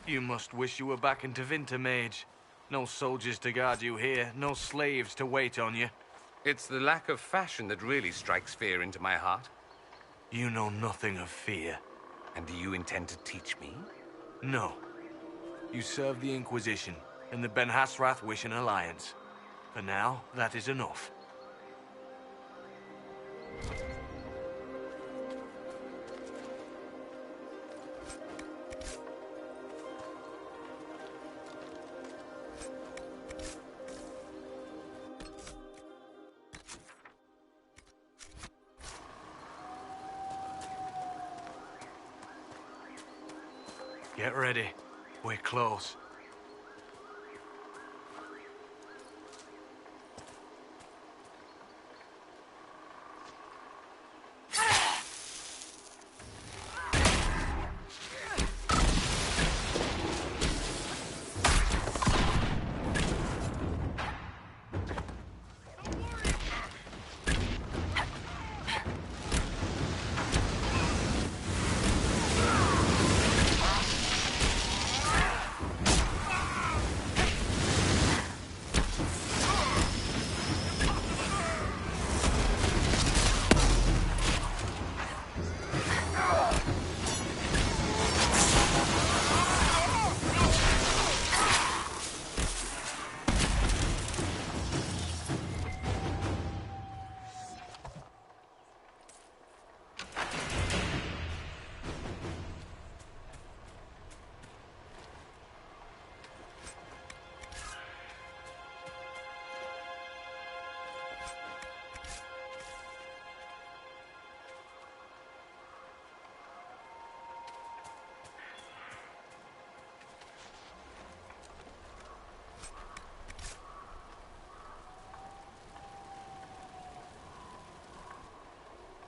You must wish you were back in Tevinter, Mage. No soldiers to guard you here, no slaves to wait on you. It's the lack of fashion that really strikes fear into my heart. You know nothing of fear. And do you intend to teach me? No. You serve the Inquisition, and the Ben Hasrath wish an alliance. For now, that is enough. Get ready. We're close.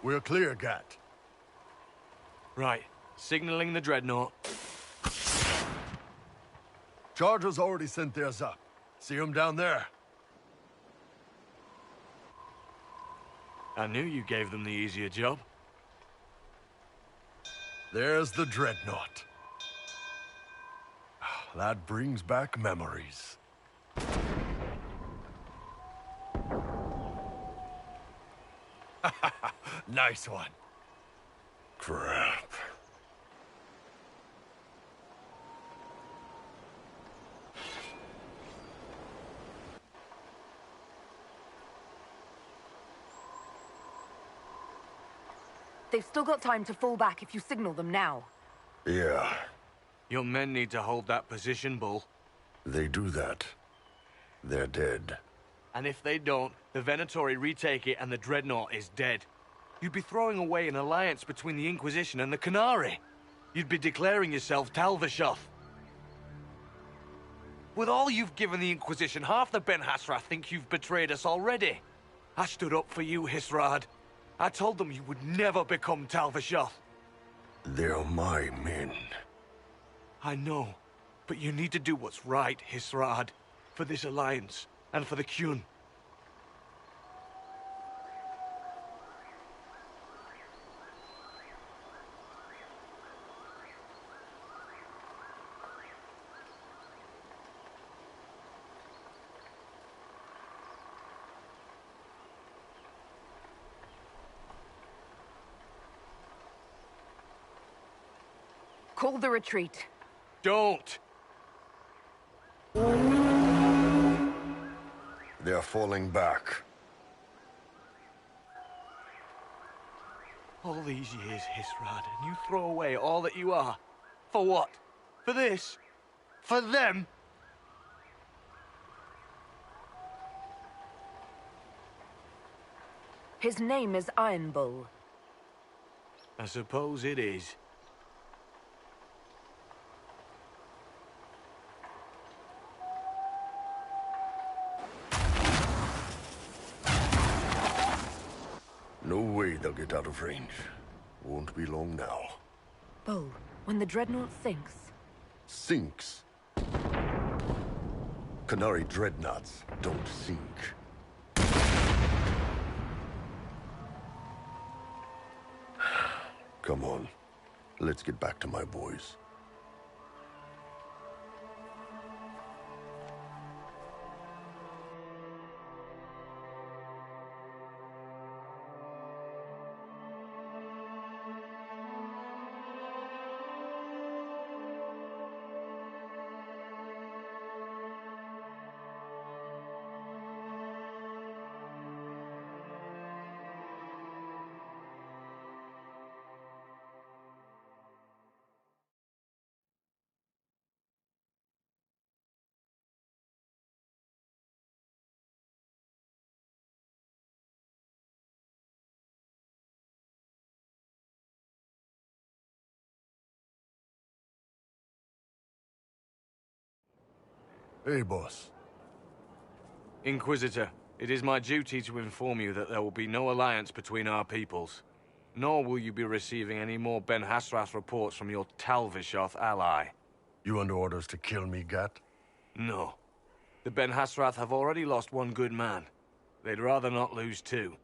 We're clear, Gat. Right. Signaling the dreadnought. Chargers already sent theirs up. See them down there? I knew you gave them the easier job. There's the dreadnought. That brings back memories. Nice one. Crap. They've still got time to fall back if you signal them now. Yeah. Your men need to hold that position, Bull. They do that. They're dead. And if they don't, the Venatori retake it and the dreadnought is dead. You'd be throwing away an alliance between the Inquisition and the Canary. You'd be declaring yourself Talvishoth. With all you've given the Inquisition, half the Ben Hassrath think you've betrayed us already. I stood up for you, Hisrad. I told them you would never become Talvishoth. They're my men. I know, but you need to do what's right, Hisrad. For this alliance, and for the Qun. Call the retreat. Don't! They're falling back. All these years, Hisrad, and you throw away all that you are. For what? For this? For them? His name is Iron Bull. I suppose it is. No way they'll get out of range. Won't be long now. Bull, when the dreadnought sinks... Sinks? Canary dreadnoughts don't sink. Come on. Let's get back to my boys. Hey, boss. Inquisitor, it is my duty to inform you that there will be no alliance between our peoples. Nor will you be receiving any more Ben Hassrath reports from your Talvishoth ally. You under orders to kill me, Gat? No. The Ben Hassrath have already lost one good man. They'd rather not lose two.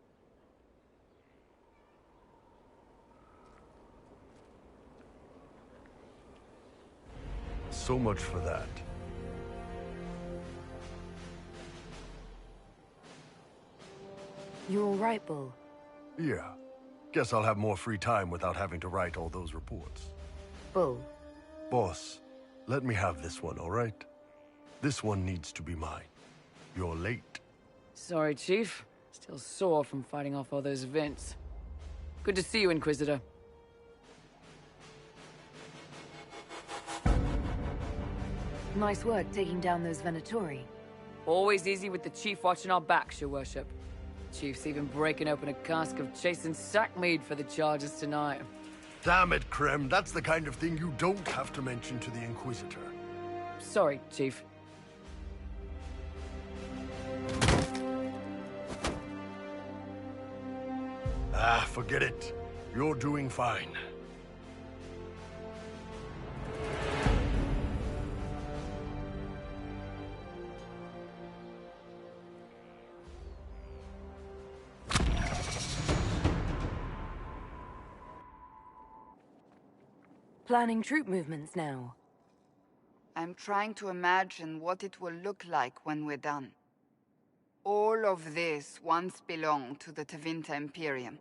So much for that. You all right, Bull? Yeah. Guess I'll have more free time without having to write all those reports. Bull. Boss, let me have this one, all right? This one needs to be mine. You're late. Sorry, Chief. Still sore from fighting off all those vents. Good to see you, Inquisitor. Nice work taking down those Venatori. Always easy with the Chief watching our backs, Your Worship. Chief's even breaking open a cask of chasing sackmead for the charges tonight. Damn it, Krem. That's the kind of thing you don't have to mention to the Inquisitor. Sorry, Chief. Ah, forget it. You're doing fine. Planning troop movements now. I'm trying to imagine what it will look like when we're done. All of this once belonged to the Tevinter Imperium.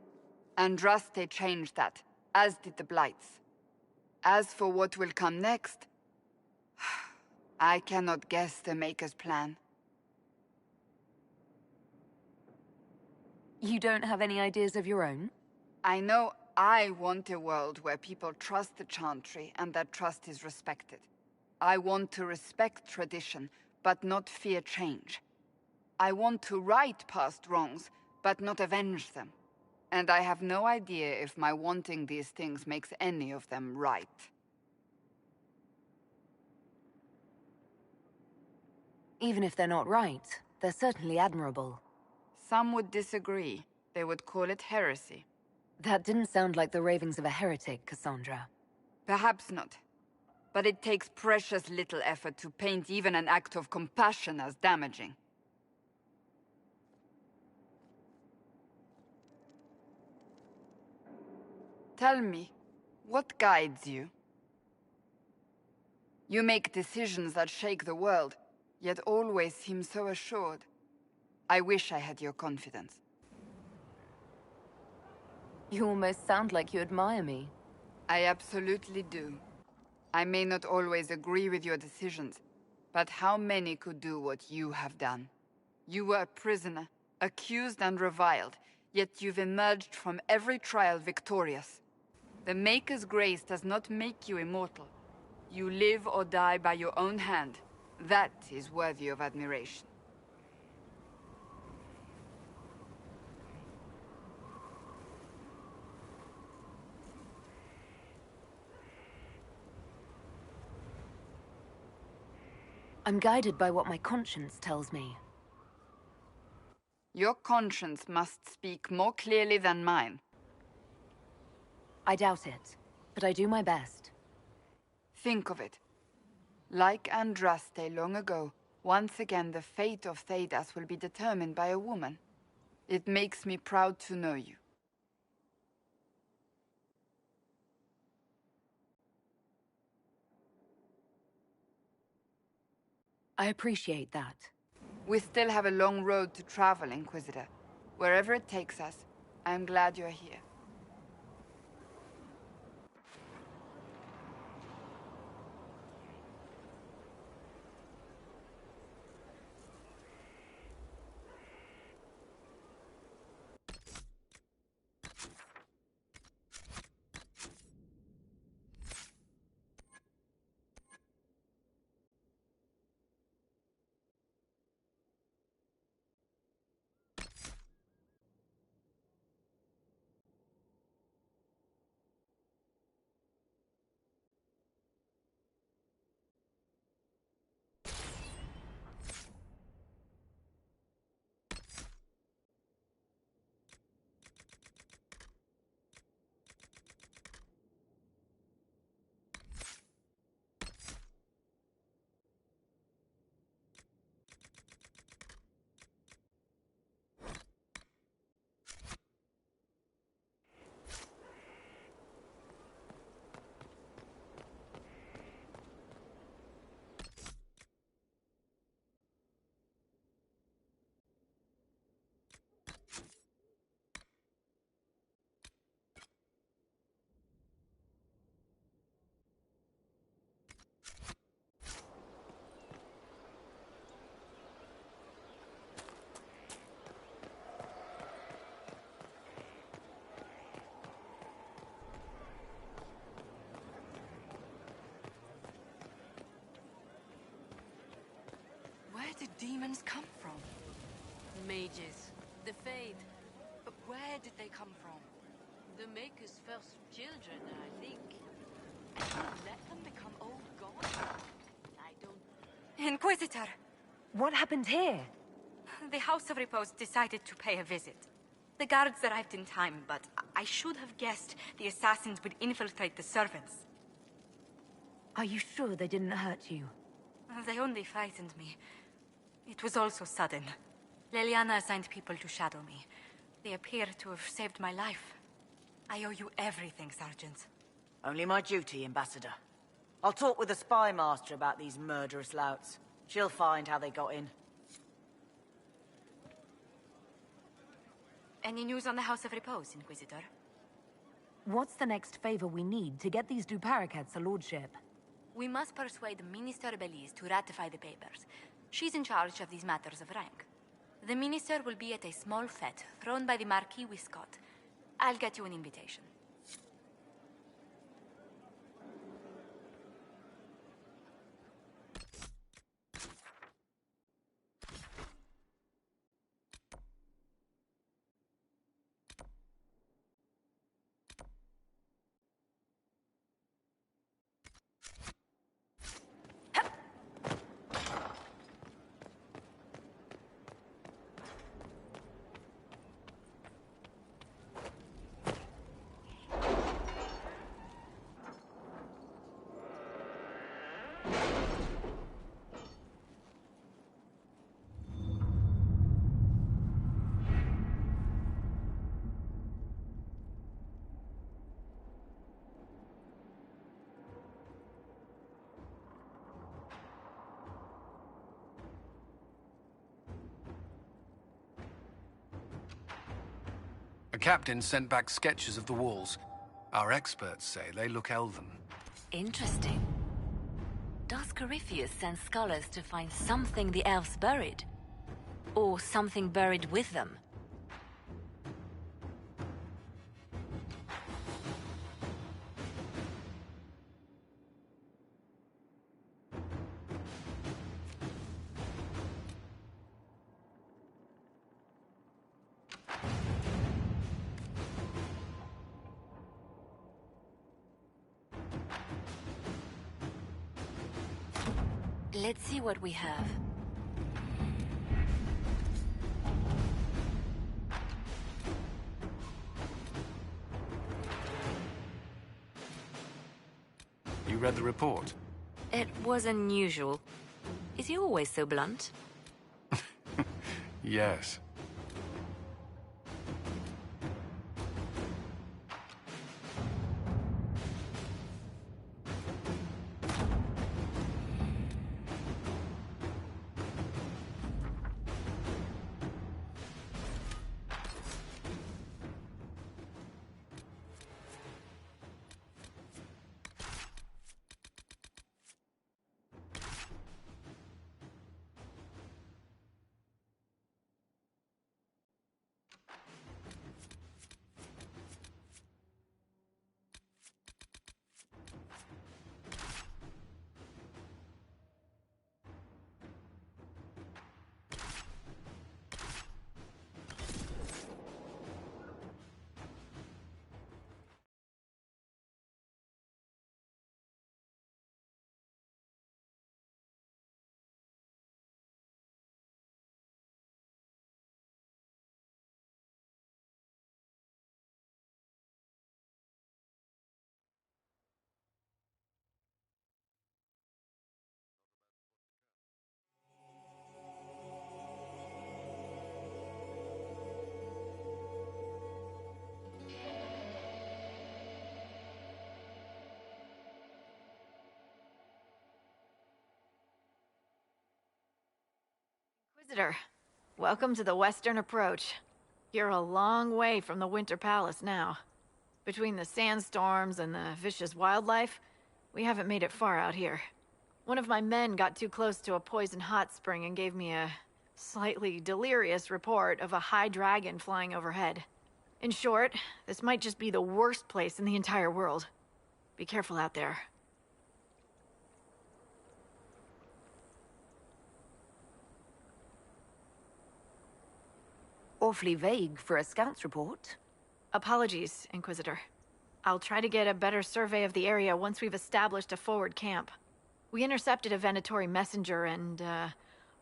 Andraste changed that, as did the Blights. As for what will come next, I cannot guess the Maker's plan. You don't have any ideas of your own? I know I want a world where people trust the Chantry and that trust is respected. I want to respect tradition, but not fear change. I want to right past wrongs, but not avenge them. And I have no idea if my wanting these things makes any of them right. Even if they're not right, they're certainly admirable. Some would disagree. They would call it heresy. That didn't sound like the ravings of a heretic, Cassandra. Perhaps not. But it takes precious little effort to paint even an act of compassion as damaging. Tell me, what guides you? You make decisions that shake the world, yet always seem so assured. I wish I had your confidence. You almost sound like you admire me. I absolutely do. I may not always agree with your decisions, but how many could do what you have done? You were a prisoner, accused and reviled, yet you've emerged from every trial victorious. The Maker's grace does not make you immortal. You live or die by your own hand. That is worthy of admiration. I'm guided by what my conscience tells me. Your conscience must speak more clearly than mine. I doubt it, but I do my best. Think of it. Like Andraste long ago, once again the fate of Thedas will be determined by a woman. It makes me proud to know you. I appreciate that. We still have a long road to travel, Inquisitor. Wherever it takes us, I'm glad you're here. Where did demons come from? Mages. The Fade. But where did they come from? The Maker's first children, I think. And you let them become old gods? I don't... Inquisitor! What happened here? The House of Repose decided to pay a visit. The guards arrived in time, but I should have guessed the assassins would infiltrate the servants. Are you sure they didn't hurt you? They only frightened me. It was all so sudden. Leliana assigned people to shadow me. They appear to have saved my life. I owe you everything, Sergeant. Only my duty, Ambassador. I'll talk with the spy master about these murderous louts. She'll find how they got in. Any news on the House of Repose, Inquisitor? What's the next favor we need to get these Duparakets a lordship? We must persuade Minister Belize to ratify the papers. She's in charge of these matters of rank. The minister will be at a small fete thrown by the Marquis Wiscott. I'll get you an invitation. The captain sent back sketches of the walls. Our experts say they look elven. Interesting. Does Corypheus send scholars to find something the elves buried? Or something buried with them? Let's see what we have. You read the report? It was unusual. Is he always so blunt? Yes. Visitor, welcome to the Western Approach. You're a long way from the Winter Palace now. Between the sandstorms and the vicious wildlife, we haven't made it far out here. One of my men got too close to a poison hot spring and gave me a slightly delirious report of a high dragon flying overhead. In short, this might just be the worst place in the entire world. Be careful out there. Awfully vague for a scout's report. Apologies, Inquisitor. I'll try to get a better survey of the area once we've established a forward camp. We intercepted a Venatori messenger and,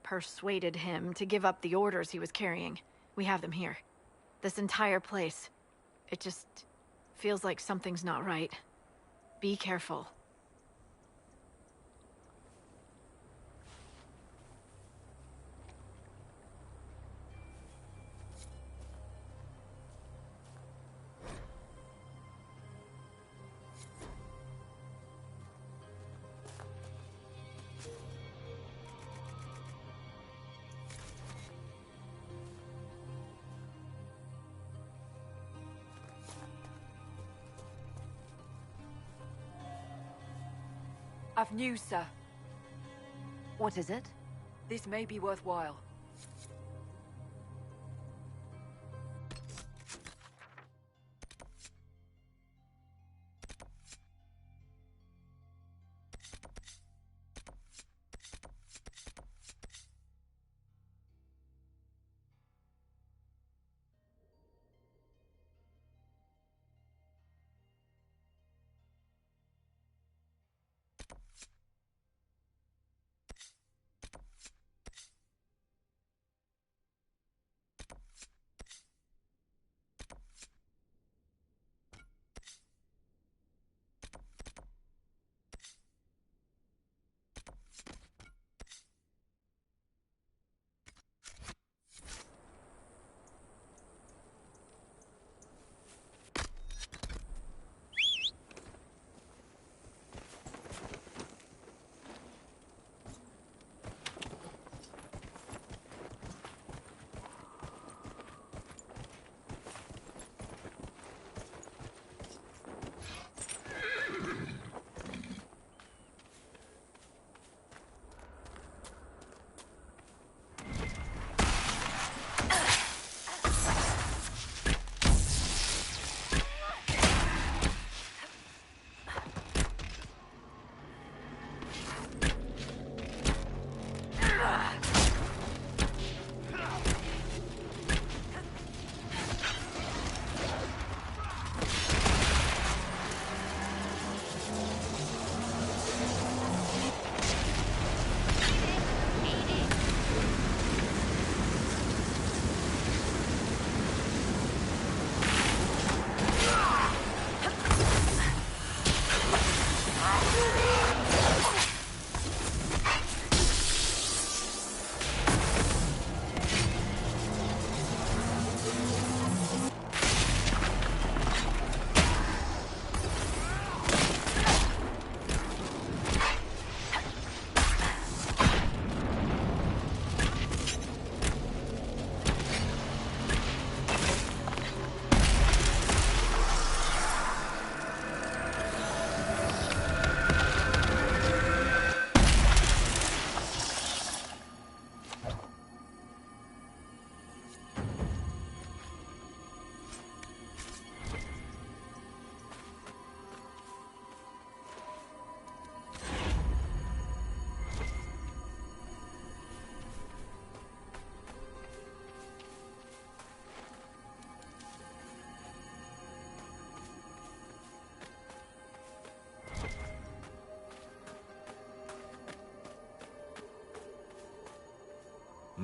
persuaded him to give up the orders he was carrying. We have them here. This entire place. It just feels like something's not right. Be careful. I've news, sir. What is it? This may be worthwhile.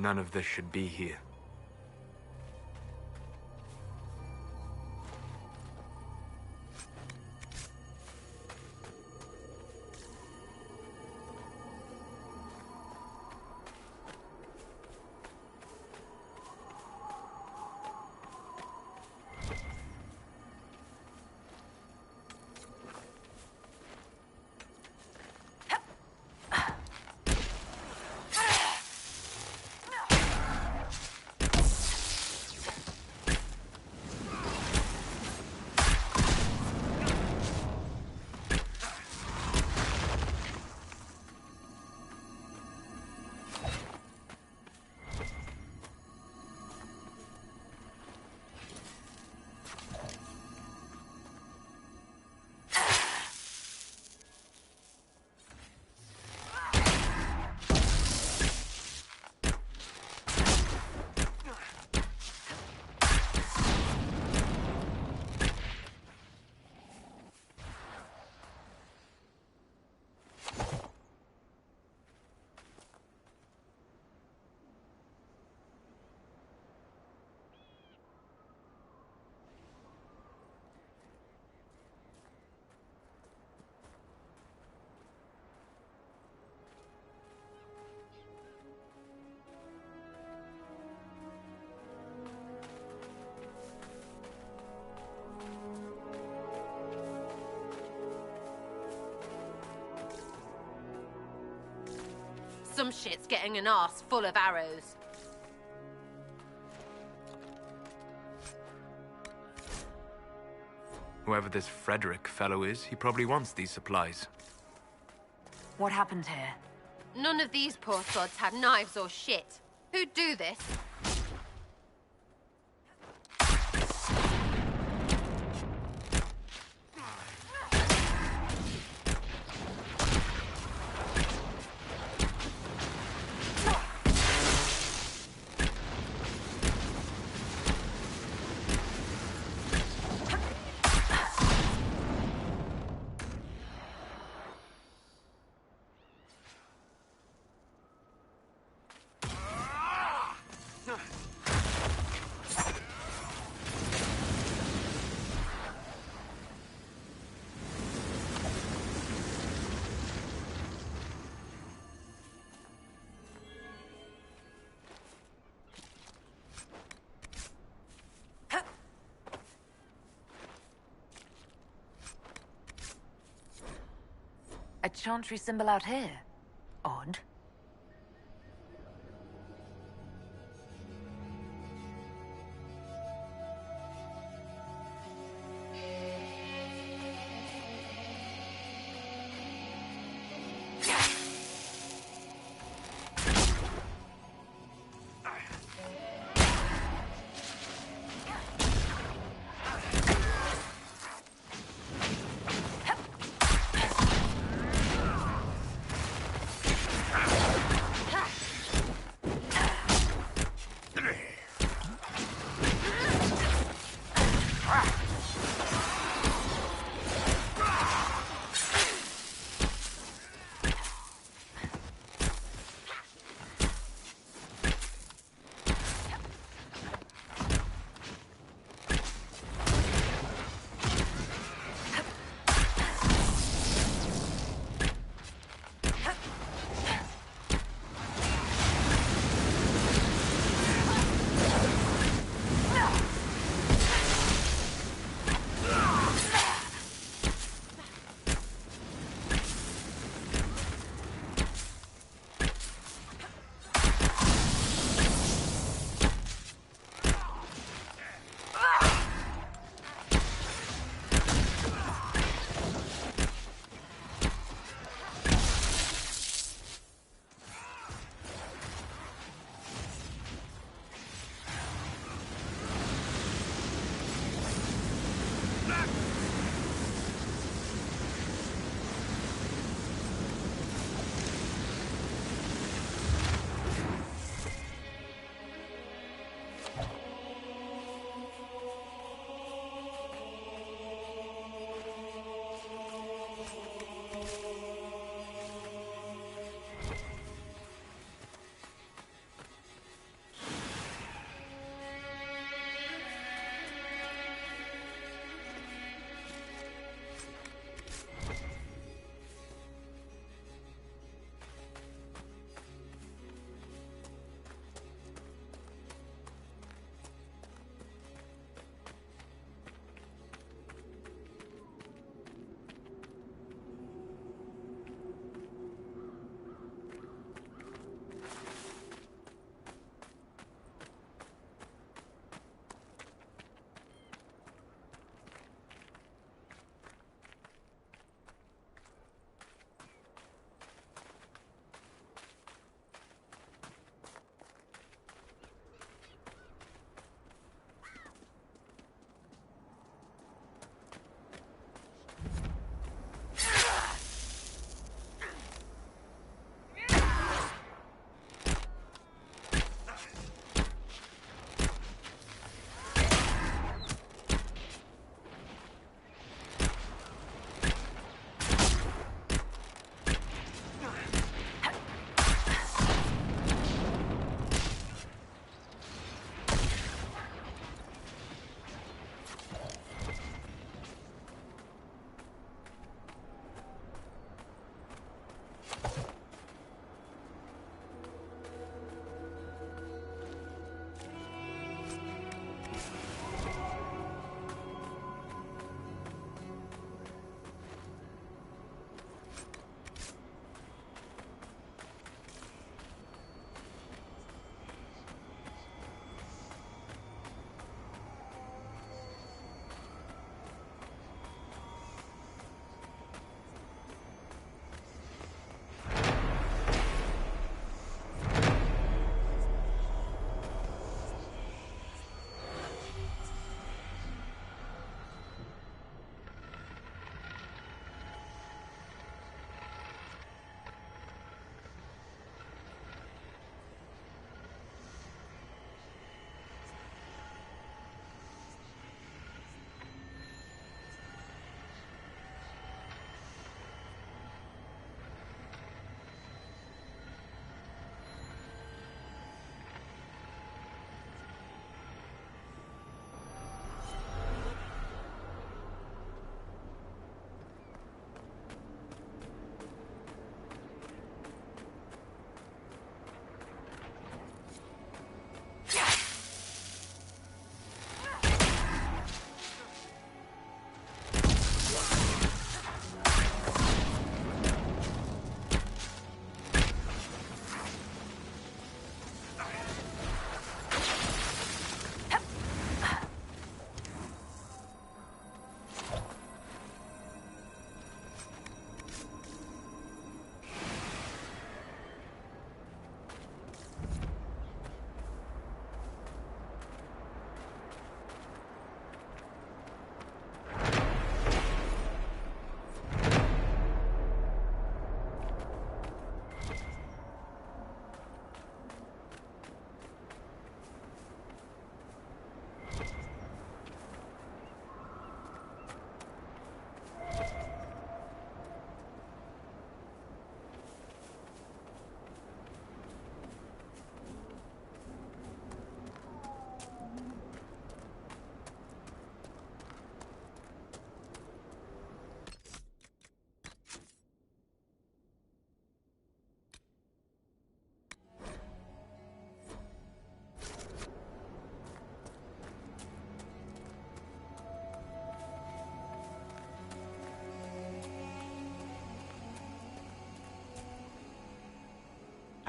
None of this should be here. Some shit's getting an arse full of arrows. Whoever this Frederick fellow is, he probably wants these supplies. What happened here? None of these poor sods have knives or shit. Who'd do this? A chantry symbol out here. Odd.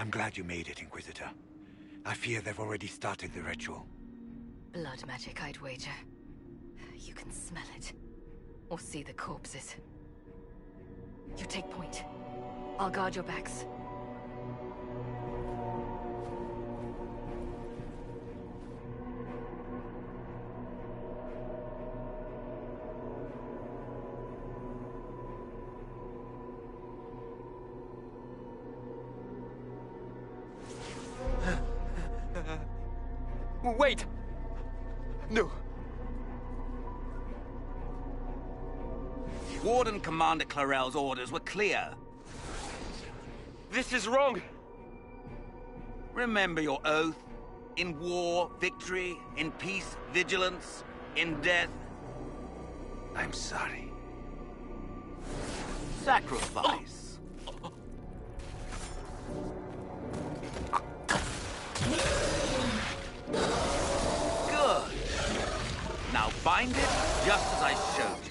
I'm glad you made it, Inquisitor. I fear they've already started the ritual. Blood magic, I'd wager. You can smell it. Or see the corpses. You take point. I'll guard your backs. Wait! No. Warden Commander Clarel's orders were clear. This is wrong! Remember your oath. In war, victory. In peace, vigilance. In death... I'm sorry. Sacrifice. Good. Now bind it just as I showed you.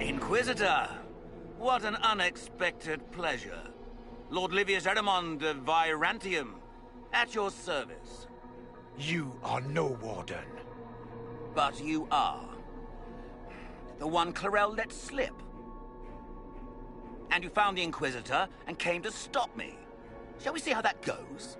Inquisitor, what an unexpected pleasure. Lord Livius Erimond of Virantium, at your service. You are no warden. But you are. The one Clarel let slip. And you found the Inquisitor and came to stop me. Shall we see how that goes?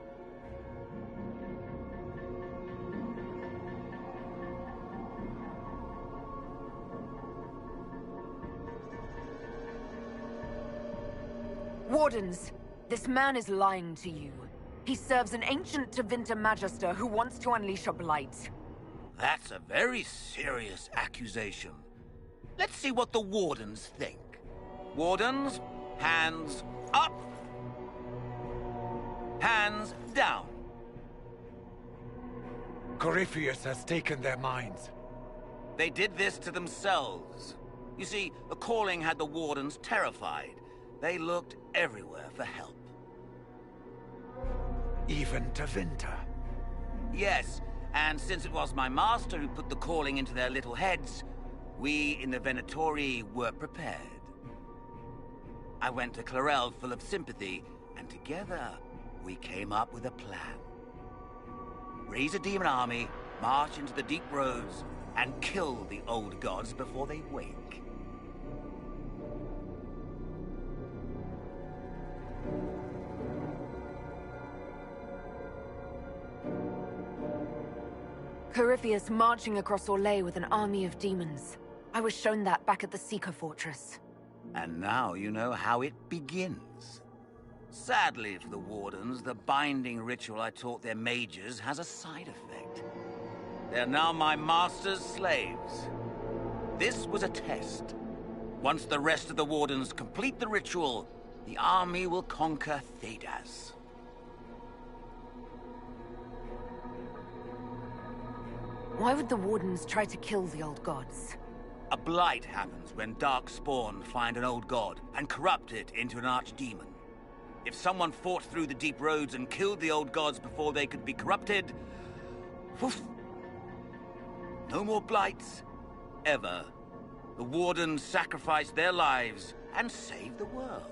Wardens, this man is lying to you. He serves an ancient Tevinter Magister who wants to unleash a blight. That's a very serious accusation. Let's see what the Wardens think. Wardens, hands up. Hands down. Corypheus has taken their minds. They did this to themselves. You see, the calling had the Wardens terrified. They looked everywhere for help. Even Tevinter? Yes, and since it was my master who put the calling into their little heads, we in the Venatori were prepared. I went to Clarel full of sympathy, and together we came up with a plan. Raise a demon army, march into the deep roads, and kill the old gods before they wake. Corypheus marching across Orlais with an army of demons. I was shown that back at the Seeker Fortress. And now you know how it begins. Sadly for the Wardens, the binding ritual I taught their mages has a side effect. They're now my master's slaves. This was a test. Once the rest of the Wardens complete the ritual, the army will conquer Thedas. Why would the Wardens try to kill the old gods? A blight happens when Darkspawn find an old god and corrupt it into an archdemon. If someone fought through the deep roads and killed the old gods before they could be corrupted... Woof, no more blights, ever. The Wardens sacrificed their lives and saved the world.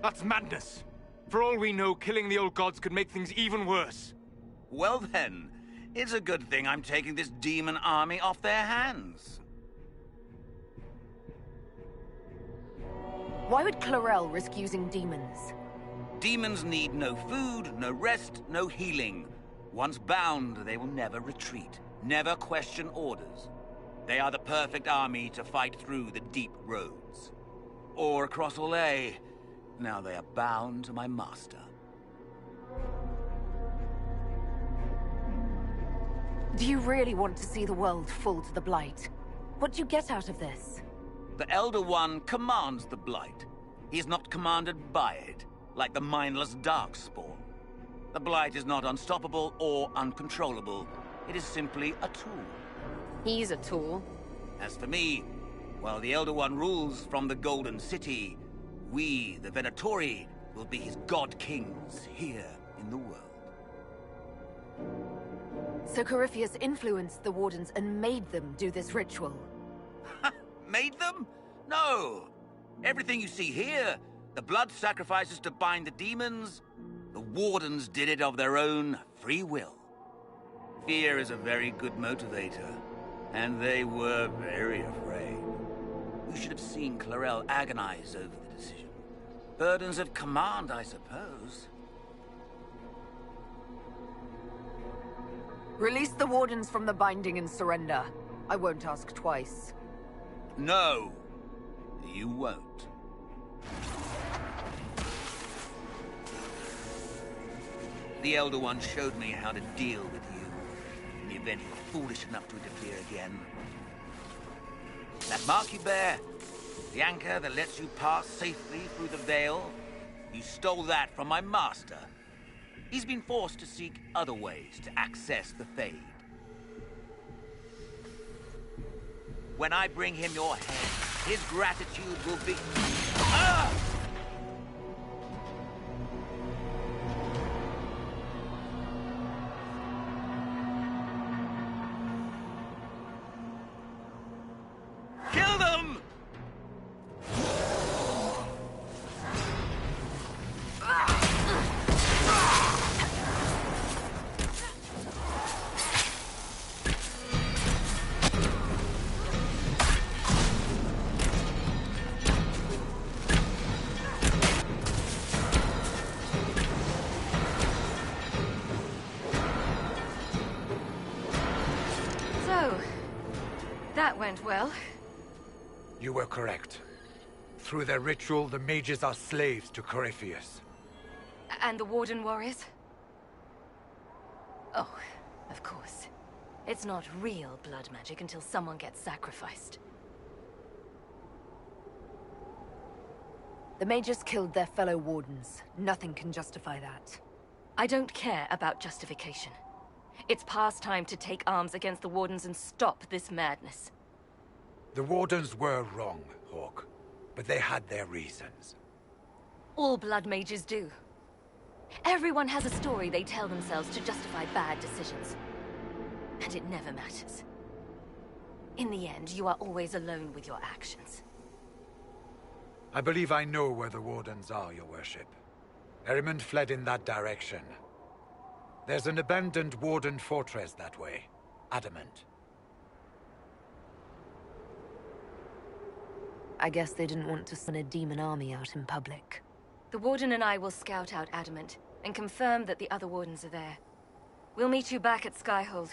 That's madness. For all we know, killing the old gods could make things even worse. Well then, it's a good thing I'm taking this demon army off their hands. Why would Clarel risk using demons? Demons need no food, no rest, no healing. Once bound, they will never retreat, never question orders. They are the perfect army to fight through the deep roads. Or across Orlais. Now they are bound to my master. Do you really want to see the world fall to the Blight? What do you get out of this? The Elder One commands the Blight. He is not commanded by it, like the mindless Darkspawn. The Blight is not unstoppable or uncontrollable. It is simply a tool. He's a tool. As for me, while the Elder One rules from the Golden City, we, the Venatori, will be his god-kings here in the world. So Corypheus influenced the Wardens and made them do this ritual? Made them? No! Everything you see here, the blood sacrifices to bind the demons, the Wardens did it of their own free will. Fear is a very good motivator, and they were very afraid. You should have seen Clarel agonize over the decision. Burdens of command, I suppose. Release the Wardens from the binding and surrender. I won't ask twice. No, you won't. The Elder One showed me how to deal with you, in the event you were foolish enough to interfere again. That mark you bear, the anchor that lets you pass safely through the veil, you stole that from my master. He's been forced to seek other ways to access the Fade. When I bring him your head, his gratitude will be... Ah! Kill them! So, that went well. You were correct. Through their ritual, the mages are slaves to Corypheus. And the Warden warriors? Oh, of course. It's not real blood magic until someone gets sacrificed. The mages killed their fellow Wardens. Nothing can justify that. I don't care about justification. It's past time to take arms against the Wardens and stop this madness. The Wardens were wrong, Hawk, but they had their reasons. All blood mages do. Everyone has a story they tell themselves to justify bad decisions. And it never matters. In the end, you are always alone with your actions. I believe I know where the Wardens are, Your Worship. Erimond fled in that direction. There's an abandoned Warden fortress that way. Adamant. I guess they didn't want to send a demon army out in public. The Warden and I will scout out Adamant and confirm that the other Wardens are there. We'll meet you back at Skyhold.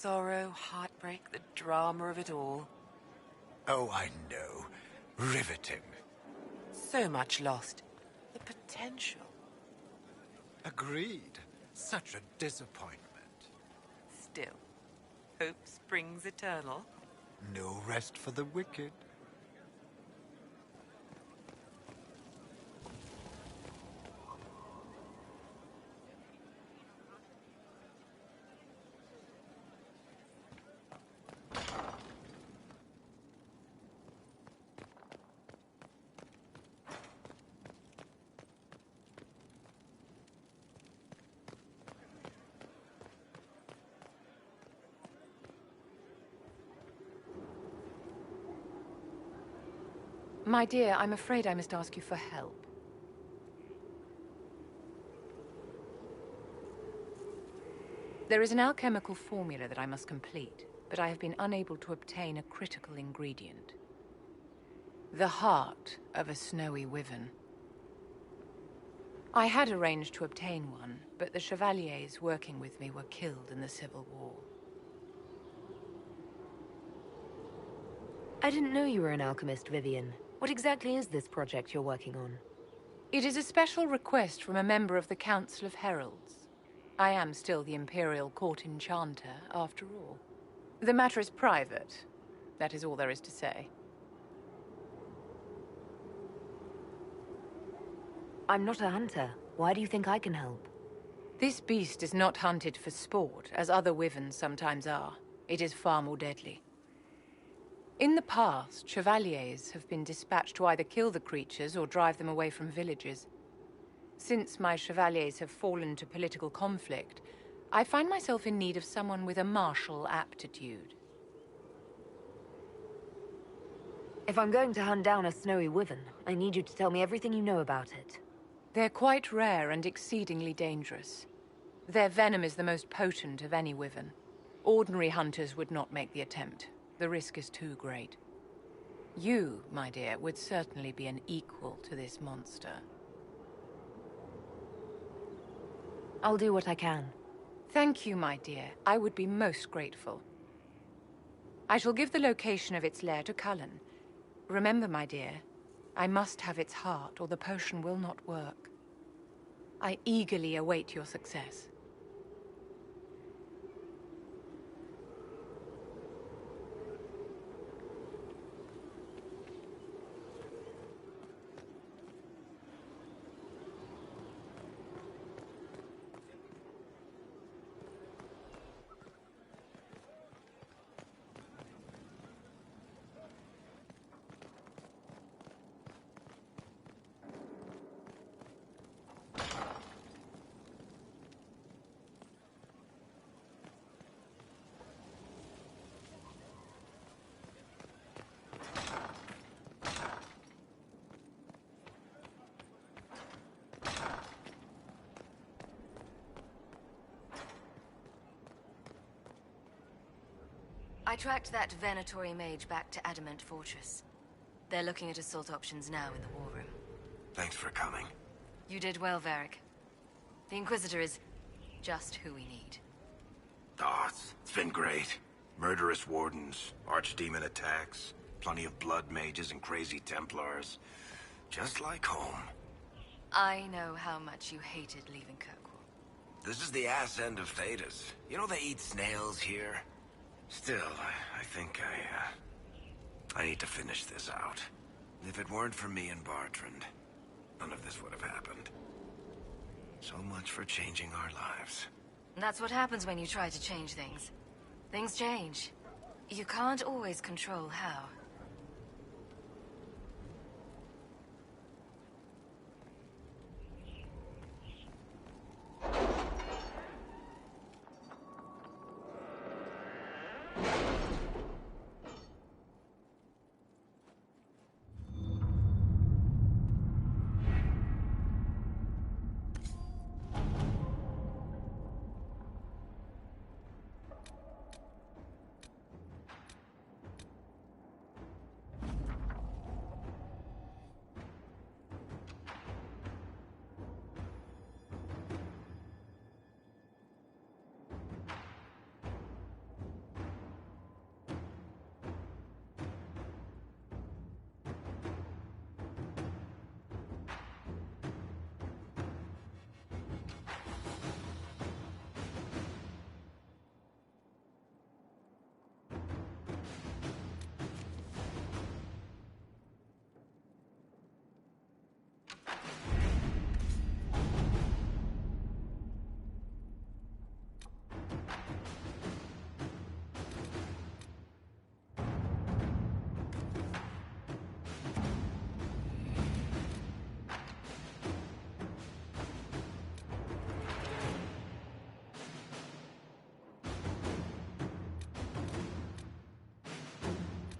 sorrow, heartbreak, the drama of it all. Oh, I know. Riveting. So much lost. The potential. Agreed. Such a disappointment. Still, hope springs eternal. No rest for the wicked. My dear, I'm afraid I must ask you for help. There is an alchemical formula that I must complete, but I have been unable to obtain a critical ingredient. The heart of a snowy wyvern. I had arranged to obtain one, but the chevaliers working with me were killed in the civil war. I didn't know you were an alchemist, Vivian. What exactly is this project you're working on? It is a special request from a member of the Council of Heralds. I am still the Imperial Court Enchanter, after all. The matter is private. That is all there is to say. I'm not a hunter. Why do you think I can help? This beast is not hunted for sport, as other wyverns sometimes are. It is far more deadly. In the past, chevaliers have been dispatched to either kill the creatures or drive them away from villages. Since my chevaliers have fallen to political conflict, I find myself in need of someone with a martial aptitude. If I'm going to hunt down a snowy wyvern, I need you to tell me everything you know about it. They're quite rare and exceedingly dangerous. Their venom is the most potent of any wyvern. Ordinary hunters would not make the attempt. The risk is too great. You, my dear, would certainly be an equal to this monster. I'll do what I can. Thank you, my dear. I would be most grateful. I shall give the location of its lair to Cullen. Remember, my dear, I must have its heart, or the potion will not work. I eagerly await your success. I tracked that Venatori mage back to Adamant Fortress. They're looking at assault options now in the war room. Thanks for coming. You did well, Varric. The Inquisitor is just who we need. Oh, it's been great. Murderous wardens, archdemon attacks, plenty of blood mages and crazy Templars. Just like home. I know how much you hated leaving Kirkwall. This is the ass end of Thedas. You know they eat snails here? Still, I think I need to finish this out. If it weren't for me and Bartrand, none of this would have happened. So much for changing our lives. That's what happens when you try to change things. Things change. You can't always control how.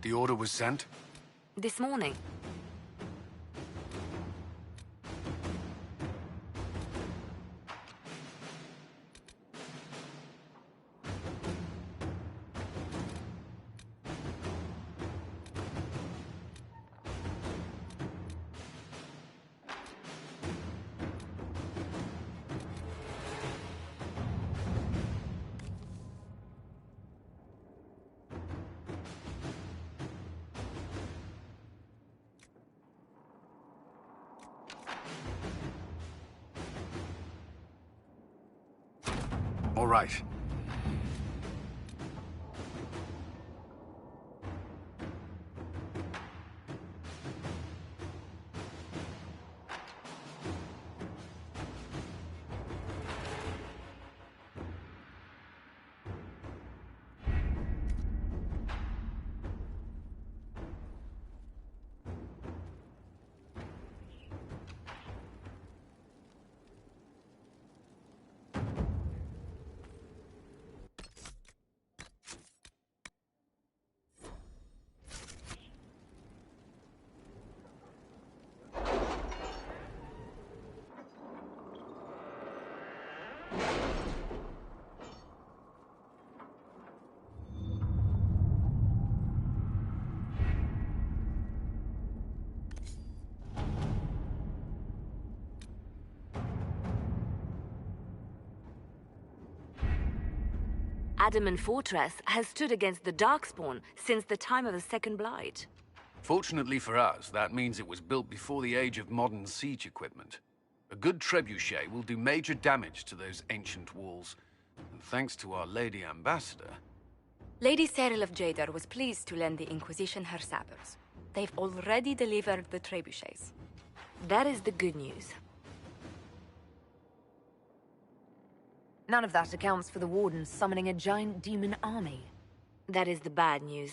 The order was sent? This morning. All right. Adamant Fortress has stood against the Darkspawn since the time of the Second Blight. Fortunately for us, that means it was built before the age of modern siege equipment. A good trebuchet will do major damage to those ancient walls. And thanks to our Lady Ambassador... Lady Cyril of Jadar was pleased to lend the Inquisition her sabres. They've already delivered the trebuchets. That is the good news. None of that accounts for the Wardens summoning a giant demon army. That is the bad news.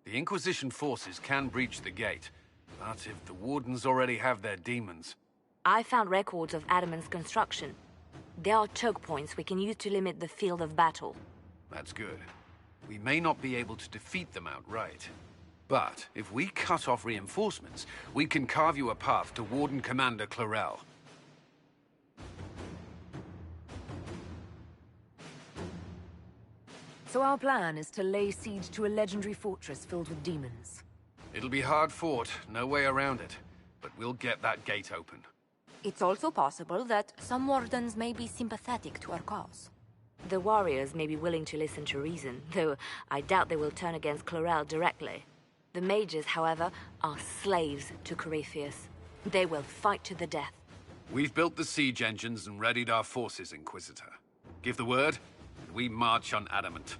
The Inquisition forces can breach the gate, but if the Wardens already have their demons... I found records of Adamant's construction. There are choke points we can use to limit the field of battle. That's good. We may not be able to defeat them outright. But if we cut off reinforcements, we can carve you a path to Warden Commander Clarel. So our plan is to lay siege to a legendary fortress filled with demons. It'll be hard fought, no way around it. But we'll get that gate open. It's also possible that some Wardens may be sympathetic to our cause. The warriors may be willing to listen to reason, though I doubt they will turn against Clarel directly. The mages, however, are slaves to Corypheus. They will fight to the death. We've built the siege engines and readied our forces, Inquisitor. Give the word, and we march on Adamant.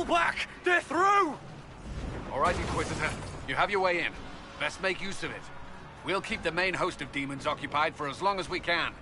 Fall back! They're through! All right, Inquisitor. You have your way in. Best make use of it. We'll keep the main host of demons occupied for as long as we can.